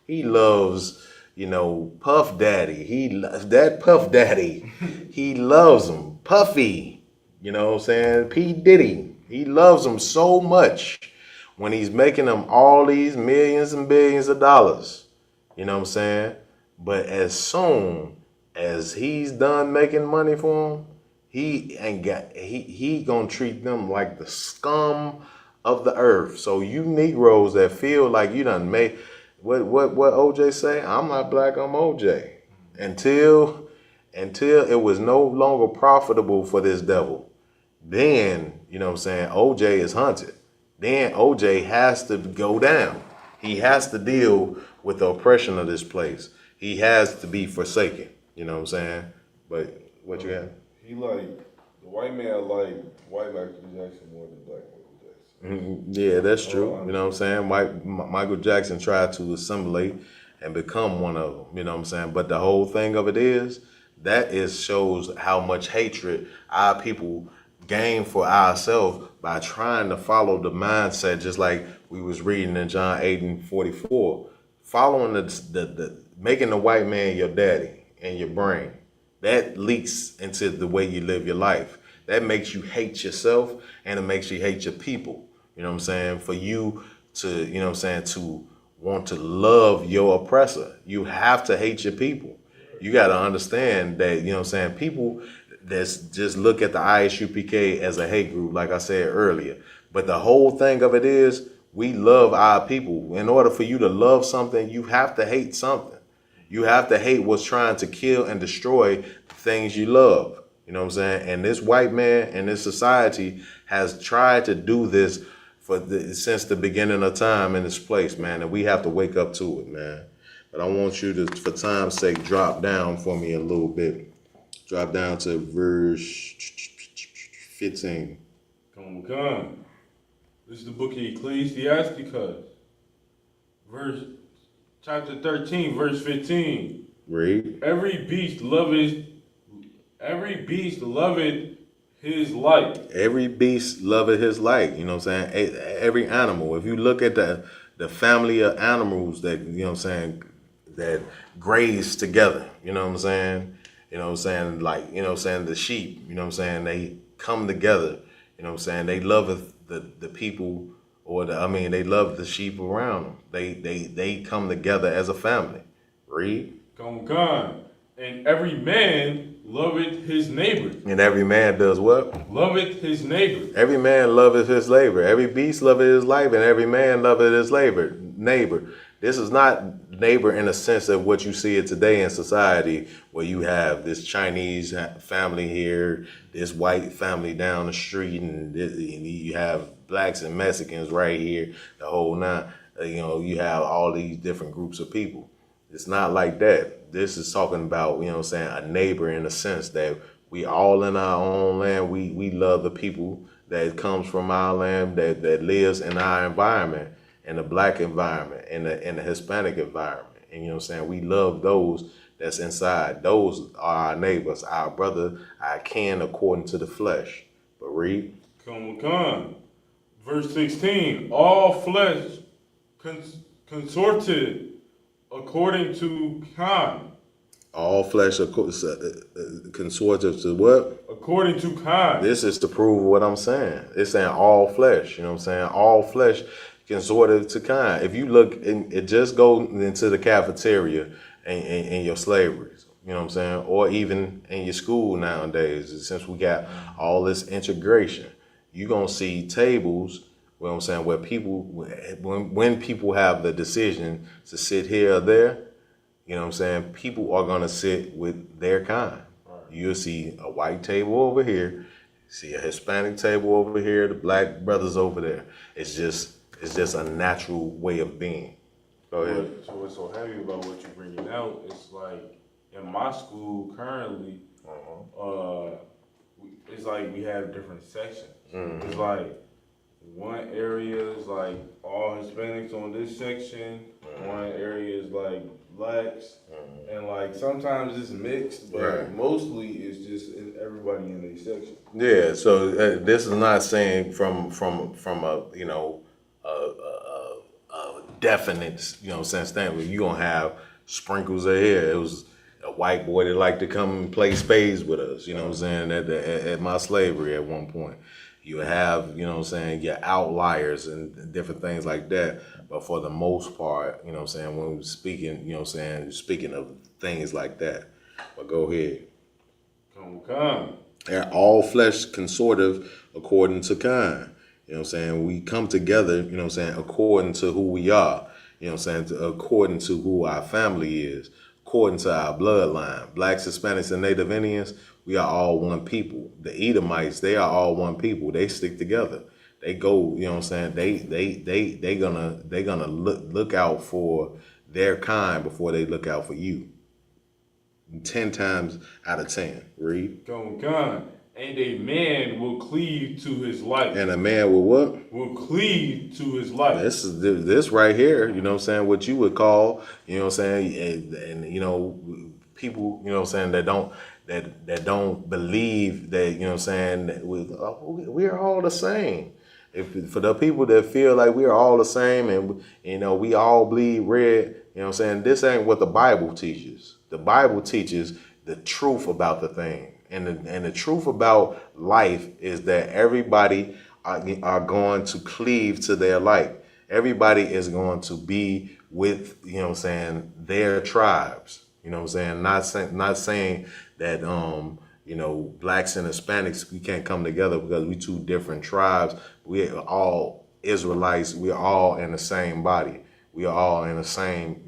He loves, you know, Puff Daddy. That Puff Daddy. He loves him. Puffy, you know what I'm saying? P. Diddy. He loves him so much when he's making them all these millions and billions of dollars. You know what I'm saying? But as soon as he's done making money for him, he gonna treat them like the scum of the earth. So you Negroes that feel like you done made what OJ say? I'm not black, I'm OJ. Until it was no longer profitable for this devil. Then, you know what I'm saying, OJ is hunted. Then OJ has to go down. He has to deal with the oppression of this place. He has to be forsaken. You know what I'm saying? But what you have? He like, the white man like white Michael Jackson more than black Michael Jackson. Yeah, that's true. You know what I'm saying? Michael Jackson tried to assimilate and become one of them. You know what I'm saying? But the whole thing of it is, shows how much hatred our people gain for ourselves by trying to follow the mindset, just like we was reading in John 8:44. Following the making the white man your daddy and your brain. That leaks into the way you live your life. That makes you hate yourself, and it makes you hate your people. You know what I'm saying? For you to, you know what I'm saying, to want to love your oppressor, you have to hate your people. You got to understand that, you know what I'm saying, people that's just look at the ISUPK as a hate group, like I said earlier. But the whole thing of it is, we love our people. In order for you to love something, you have to hate something. You have to hate what's trying to kill and destroy the things you love. You know what I'm saying? And this white man and this society has tried to do this since the beginning of time in this place, man. And we have to wake up to it, man. But I want you to, for time's sake, drop down for me a little bit. Drop down to verse 15. Come. This is the book of Ecclesiasticus. Chapter 13, verse 15. Read. Every beast loveth his like. Every beast loveth his like. You know what I'm saying? Every animal. If you look at the family of animals that, you know what I'm saying, that graze together, you know what I'm saying? You know what I'm saying? Like, you know what I'm saying, the sheep, you know what I'm saying? They come together, you know what I'm saying? They love the people, they love the sheep around them. They come together as a family. Read. Come. And every man loveth his neighbor. And every man does what? Loveth his neighbor. Every man loveth his labor. Every beast loveth his labor, and every man loveth his neighbor. This is not neighbor in the sense of what you see it today in society, where you have this Chinese family here, this white family down the street, and you have blacks and Mexicans right here, the whole nine. You have all these different groups of people. It's not like that. This is talking about, a neighbor in the sense that we all in our own land. We love the people that comes from our land, that lives in our environment, in the black environment, in the Hispanic environment. And we love those that's inside. Those are our neighbors, our brother, our kin according to the flesh. But read. Come. Verse 16, all flesh consorted according to kind. All flesh consorted to what? According to kind. This is to prove what I'm saying. It's saying all flesh, you know what I'm saying? All flesh consorted to kind. If you look, it just go into the cafeteria in your slavery, you know what I'm saying? Or even in your school nowadays, since we got all this integration, you're going to see tables, you know what I'm saying, where people, when people have the decision to sit here or there, you know what I'm saying, people are going to sit with their kind. You'll see a white table over here, see a Hispanic table over here, the black brothers over there. It's just a natural way of being. Go ahead. So what's so heavy about what you're bringing out, it's like in my school currently, it's like we have different sections. Mm-hmm. It's like one area is like all Hispanics on this section, one area is like blacks, and like sometimes it's mixed, but mostly it's just everybody in their section. Yeah, so this is not saying from a definite sense standpoint. You're gonna have sprinkles of here. It was a white boy that liked to come and play spades with us, you know what I'm saying, at my slavery at one point. You have, your outliers and different things like that. But for the most part, when we're speaking, speaking of things like that. But go ahead. Come. They're all flesh consortive according to kind. We come together, according to who we are. According to who our family is, according to our bloodline. Blacks, Hispanics, and Native Indians, we are all one people. The Edomites, they are all one people. They stick together. They go, they gonna look out for their kind before they look out for you. 10 times out of 10. Read. Come. And a man will cleave to his life. And a man will what? Will cleave to his life. This right here, what you would call, and people, that don't believe that, we're all the same. For the people that feel like we're all the same and, we all bleed red, this ain't what the Bible teaches. The Bible teaches the truth about the thing. And the truth about life is that everybody are going to cleave to their light. Everybody is going to be with, their tribes. Not saying that, blacks and Hispanics, we can't come together because we two different tribes. We are all Israelites. We are all in the same body. We are all in the same,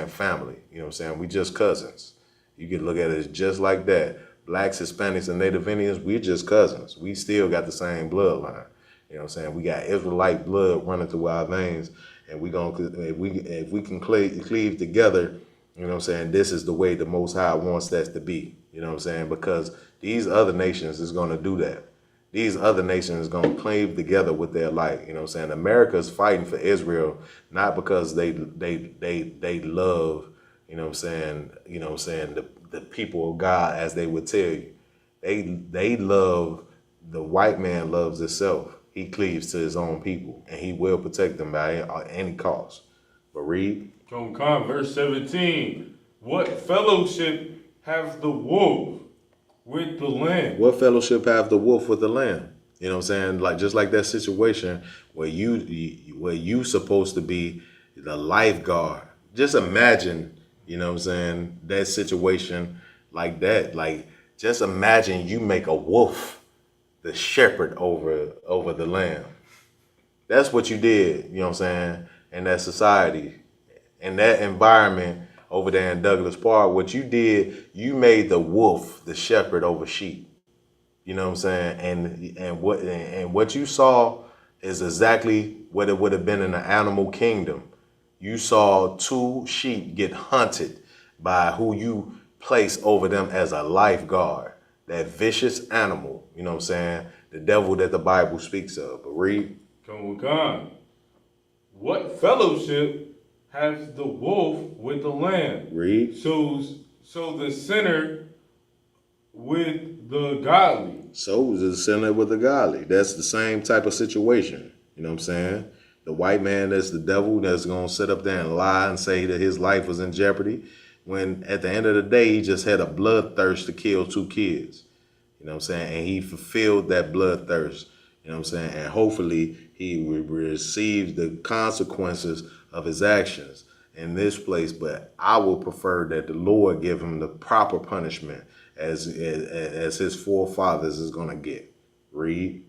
family. We just cousins. You can look at it just like that. blacks, Hispanics, and Native Indians, we're just cousins. We still got the same bloodline. You know what I'm saying? We got Israelite blood running through our veins, and if we can cleave together, you know what I'm saying, this is the way the Most High wants that to be. You know what I'm saying? Because these other nations is going to do that. These other nations is going to cleave together with their life. You know what I'm saying? America is fighting for Israel, not because they love, you know what I'm saying, the people of God, as they would tell you. They love, the white man loves himself. He cleaves to his own people, and he will protect them by any cost. But read. Verse 17. What fellowship have the wolf with the lamb? What fellowship have the wolf with the lamb? You know what I'm saying? Like, just like that situation where you supposed to be the lifeguard. Just imagine, you know what I'm saying, that situation like that. Like, just imagine you make a wolf the shepherd over the lamb. That's what you did, you know what I'm saying, in that society, in that environment over there in Douglas Park. What you did, you made the wolf the shepherd over sheep. You know what I'm saying? And what you saw is exactly what it would have been in the animal kingdom. You saw two sheep get hunted by who you place over them as a lifeguard. That vicious animal, you know what I'm saying? The devil that the Bible speaks of. But read. What fellowship has the wolf with the lamb? Read. So the sinner with the godly. So is the sinner with the godly. That's the same type of situation. You know what I'm saying? The white man that's the devil that's going to sit up there and lie and say that his life was in jeopardy, when at the end of the day, he just had a bloodthirst to kill 2 kids. You know what I'm saying? And he fulfilled that bloodthirst. You know what I'm saying? And hopefully he will receive the consequences of his actions in this place. But I would prefer that the Lord give him the proper punishment as his forefathers is going to get. Read.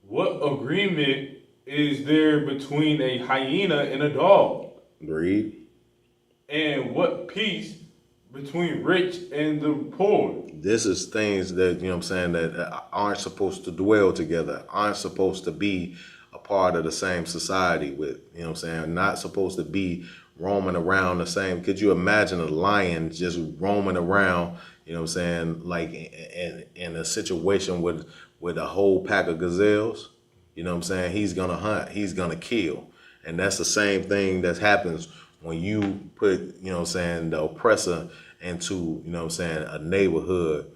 What agreement is there between a hyena and a dog? Read. And what peace between rich and the poor? This is things that, you know what I'm saying, that aren't supposed to dwell together, aren't supposed to be a part of the same society with, you know what I'm saying, not supposed to be roaming around the same. Could you imagine a lion just roaming around, you know what I'm saying, like in a situation with a whole pack of gazelles? You know what I'm saying? He's going to hunt, he's going to kill. And that's the same thing that happens when you put, you know what I'm saying, the oppressor into, you know what I'm saying, a neighborhood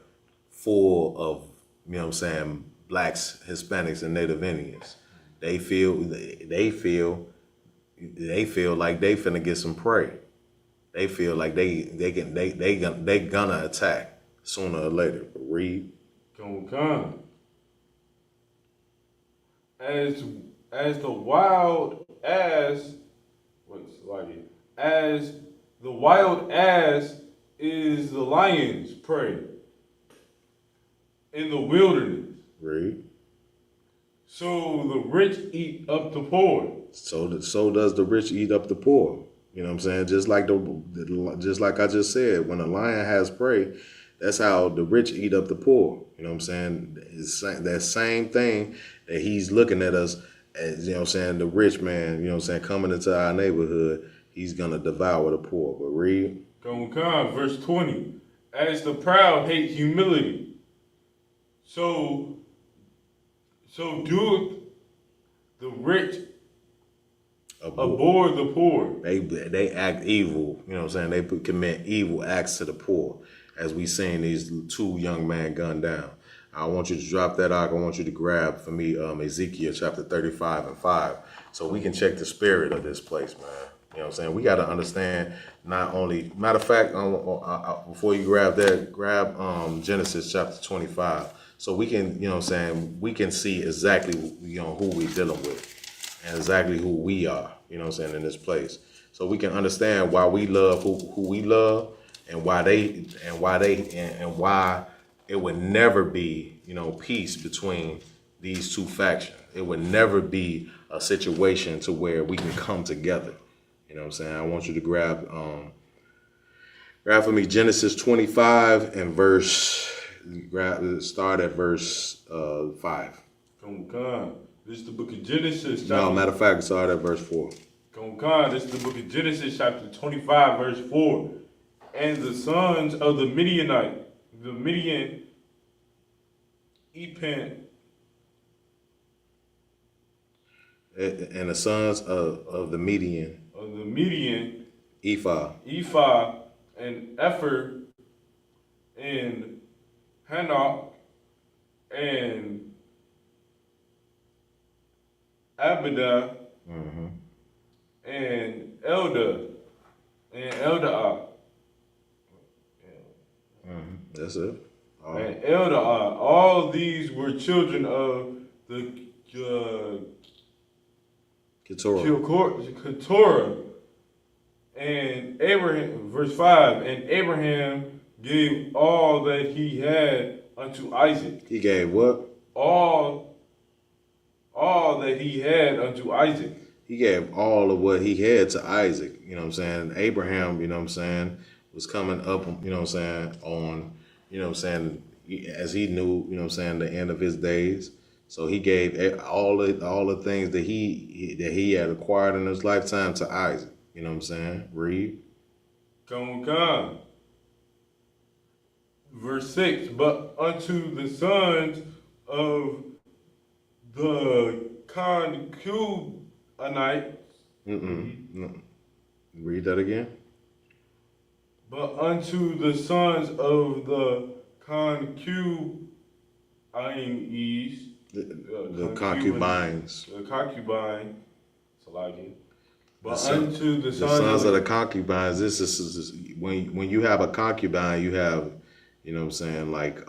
full of, you know what I'm saying, blacks, Hispanics, and Native Indians. They feel like they finna get some prey. They feel like they gonna attack sooner or later. Read. As the wild ass is the lion's prey in the wilderness. Read. So the rich eat up the poor. So does the rich eat up the poor. You know what I'm saying? Just like I just said, when a lion has prey, that's how the rich eat up the poor. You know what I'm saying? It's that same thing that he's looking at us as, you know what I'm saying, the rich man, you know what I'm saying, coming into our neighborhood, he's gonna devour the poor. But read. Verse 20. As the proud hate humility, so doeth the rich abhor the poor. They act evil, you know what I'm saying? They commit evil acts to the poor, as we seen these 2 young men gunned down. I want you to drop that out. I want you to grab for me Ezekiel chapter 35:5, so we can check the spirit of this place, man. You know what I'm saying? We got to understand not only, matter of fact, before you grab that, grab Genesis chapter 25, so we can, you know what I'm saying, we can see exactly, you know, who we dealing with and exactly who we are, you know what I'm saying, in this place. So we can understand why we love who we love, and why it would never be, you know, peace between these 2 factions. It would never be a situation to where we can come together. You know what I'm saying? I want you to grab Grab for me Genesis 25 and start at verse 5. Come on. This is the book of Genesis. No, matter of fact, start at verse 4. Come on. This is the book of Genesis, chapter 25, verse 4. And the sons of the Midianite, the Midian, Epan. And the sons of the Median. Of the Median. Ephah. And Epher. And Hanok. And Abidah. And Eldah. And Eldah. That's it. And Eldah. All these were children of the Keturah. And Abraham, verse 5, and Abraham gave all that he had unto Isaac. He gave what? All that he had unto Isaac. He gave all of what he had to Isaac. You know what I'm saying? Abraham, you know what I'm saying, was coming up, you know what I'm saying, on, you know what I'm saying, as he knew, you know what I'm saying, the end of his days. So he gave all the things that he had acquired in his lifetime to Isaac. You know what I'm saying? Read. Come. Verse 6, but unto the sons of the concubinites. No. Read that again. But unto the sons of the concubines. The concubines. The concubine. Salagi. But The unto the sons of the concubines. This is when you have a concubine, you have, you know what I'm saying, like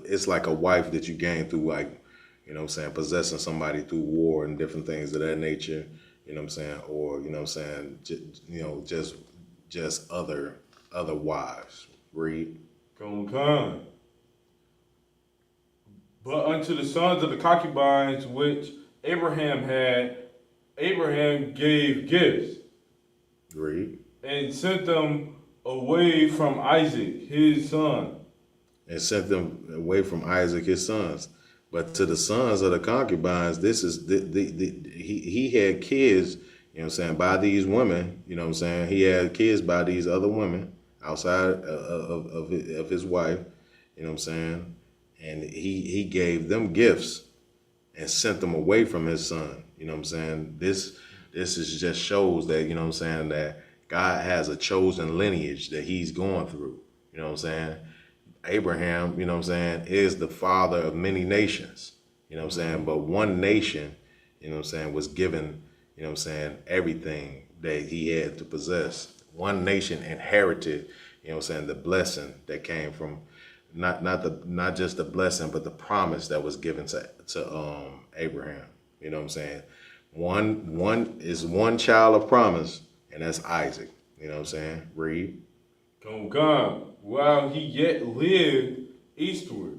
it's like a wife that you gain through, like, you know what I'm saying, possessing somebody through war and different things of that nature. You know what I'm saying, or, you know what I'm saying, just other wives. Read. Come. But unto the sons of the concubines which Abraham had, Abraham gave gifts. Read. And sent them away from Isaac, his son. And sent them away from Isaac, his sons. But to the sons of the concubines, this is he had kids, you know what I'm saying, by these women, you know what I'm saying. He had kids by these other women outside of his wife, you know what I'm saying. And he gave them gifts and sent them away from his son. You know what I'm saying? This is just shows that, you know what I'm saying, that God has a chosen lineage that he's going through. You know what I'm saying? Abraham, you know what I'm saying, is the father of many nations. You know what I'm saying? But one nation, you know what I'm saying, was given, you know what I'm saying, everything that he had to possess. One nation inherited, you know what I'm saying, the blessing that came from not just the blessing, but the promise that was given to Abraham. You know what I'm saying? One child of promise, and that's Isaac. You know what I'm saying? Read. Come. While he yet lived eastward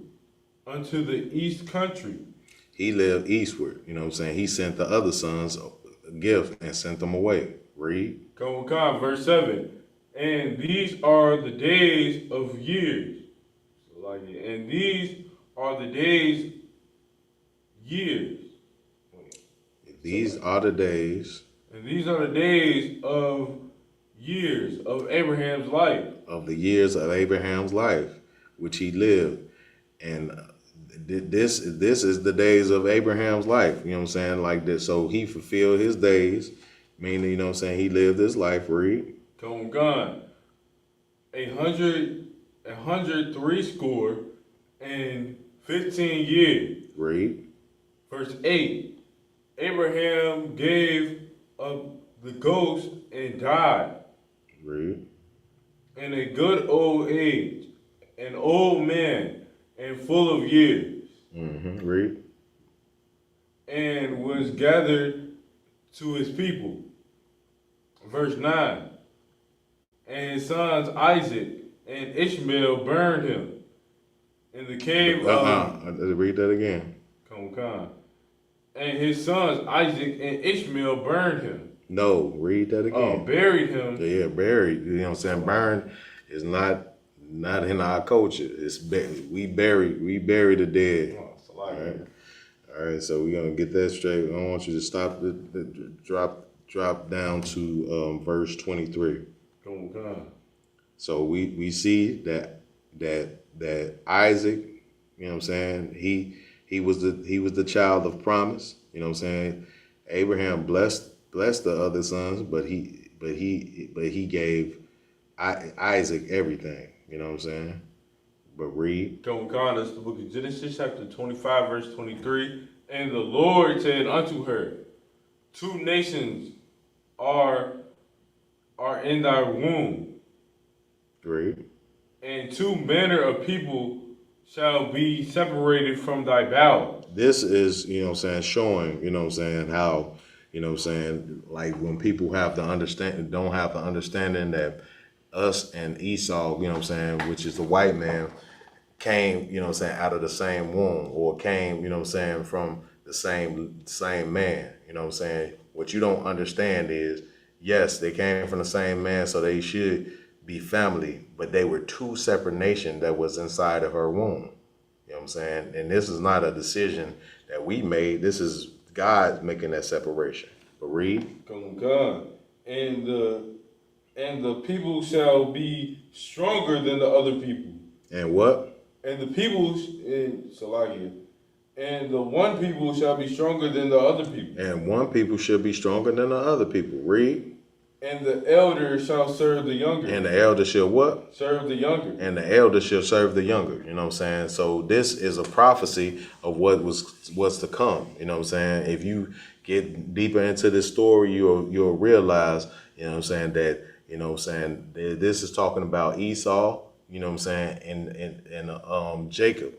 unto the east country. He lived eastward. You know what I'm saying? He sent the other sons a gift and sent them away. Read. Come, verse 7. And these are the days of years. And these are the days, years. These are the days. And these are the days of years of Abraham's life. Of the years of Abraham's life, which he lived. And this is the days of Abraham's life. You know what I'm saying? Like this. So he fulfilled his days, meaning, you know what I'm saying, he lived his life. Read. Come gone. 160 and 15 years. Read. Verse 8. Abraham gave up the ghost and died. Read. In a good old age, an old man and full of years. Read. And was gathered to his people. Verse 9. And his sons Isaac and Ishmael burned him in the cave of... Read that again. Come. And his sons Isaac and Ishmael burned him. No, read that again. Oh, buried him. Yeah, buried. You know what I'm saying? Burn is not in our culture. It's we bury the dead. Oh, all right. So we're gonna get that straight. I want you to stop drop down to verse 23. Come on. So we see that Isaac, you know what I'm saying, he was the child of promise. You know what I'm saying? Abraham blessed the other sons, but he gave Isaac everything. You know what I'm saying? But read. Come on, that's the book of Genesis, chapter 25, verse 23. And the Lord said unto her, 2 nations are in thy womb. Read. And 2 manner of people shall be separated from thy bowels. This is, you know what I'm saying, showing, you know what I'm saying, how, you know what I'm saying, like when people don't have the understanding that us and Esau, you know what I'm saying, which is the white man, came, you know what I'm saying, out of the same womb, or came, you know what I'm saying, from the same man. You know what I'm saying? What you don't understand is, yes, they came from the same man, so they should be family, but they were 2 separate nations that was inside of her womb. You know what I'm saying? And this is not a decision that we made. This is God making that separation. But read. Come on, God. And the people shall be stronger than the other people. And what? And the people in Salagia. And the one people shall be stronger than the other people. And one people should be stronger than the other people. Read. And the elder shall serve the younger. And the elder shall what? Serve the younger. And the elder shall serve the younger. You know what I'm saying? So this is a prophecy of what's to come. You know what I'm saying? If you get deeper into this story, you'll realize, you know what I'm saying, that, you know what I'm saying, this is talking about Esau, you know what I'm saying, and Jacob.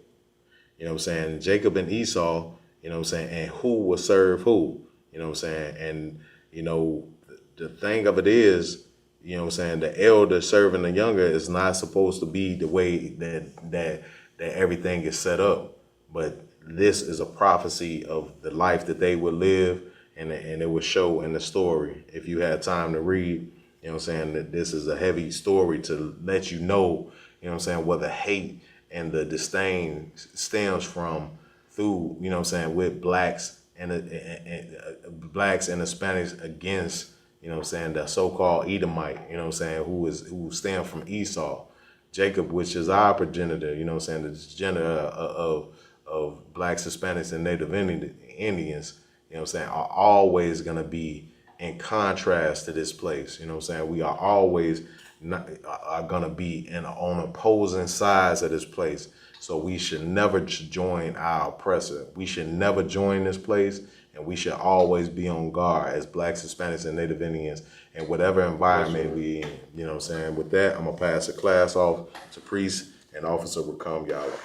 You know what I'm saying? Jacob and Esau, you know what I'm saying, and who will serve who. You know what I'm saying? And, you know, the thing of it is, you know what I'm saying, the elder serving the younger is not supposed to be the way that everything is set up. But this is a prophecy of the life that they would live, and it would show in the story. If you had time to read, you know what I'm saying, that this is a heavy story to let you know what I'm saying, where the hate and the disdain stems from through, you know what I'm saying, with blacks and Hispanics against, you know what I'm saying, the so-called Edomite, you know what I'm saying, who stem from Esau. Jacob, which is our progenitor, you know what I'm saying, the progenitor of blacks, Hispanics, and Native Indians, you know what I'm saying, are always going to be in contrast to this place. You know what I'm saying? We are always are going to be on opposing sides of this place. So we should never join our oppressor. We should never join this place, and we should always be on guard as blacks, Hispanics, and Native Indians in whatever environment we in. You know what I'm saying? With that, I'm going to pass the class off to Priest and Officer Rakam Yala.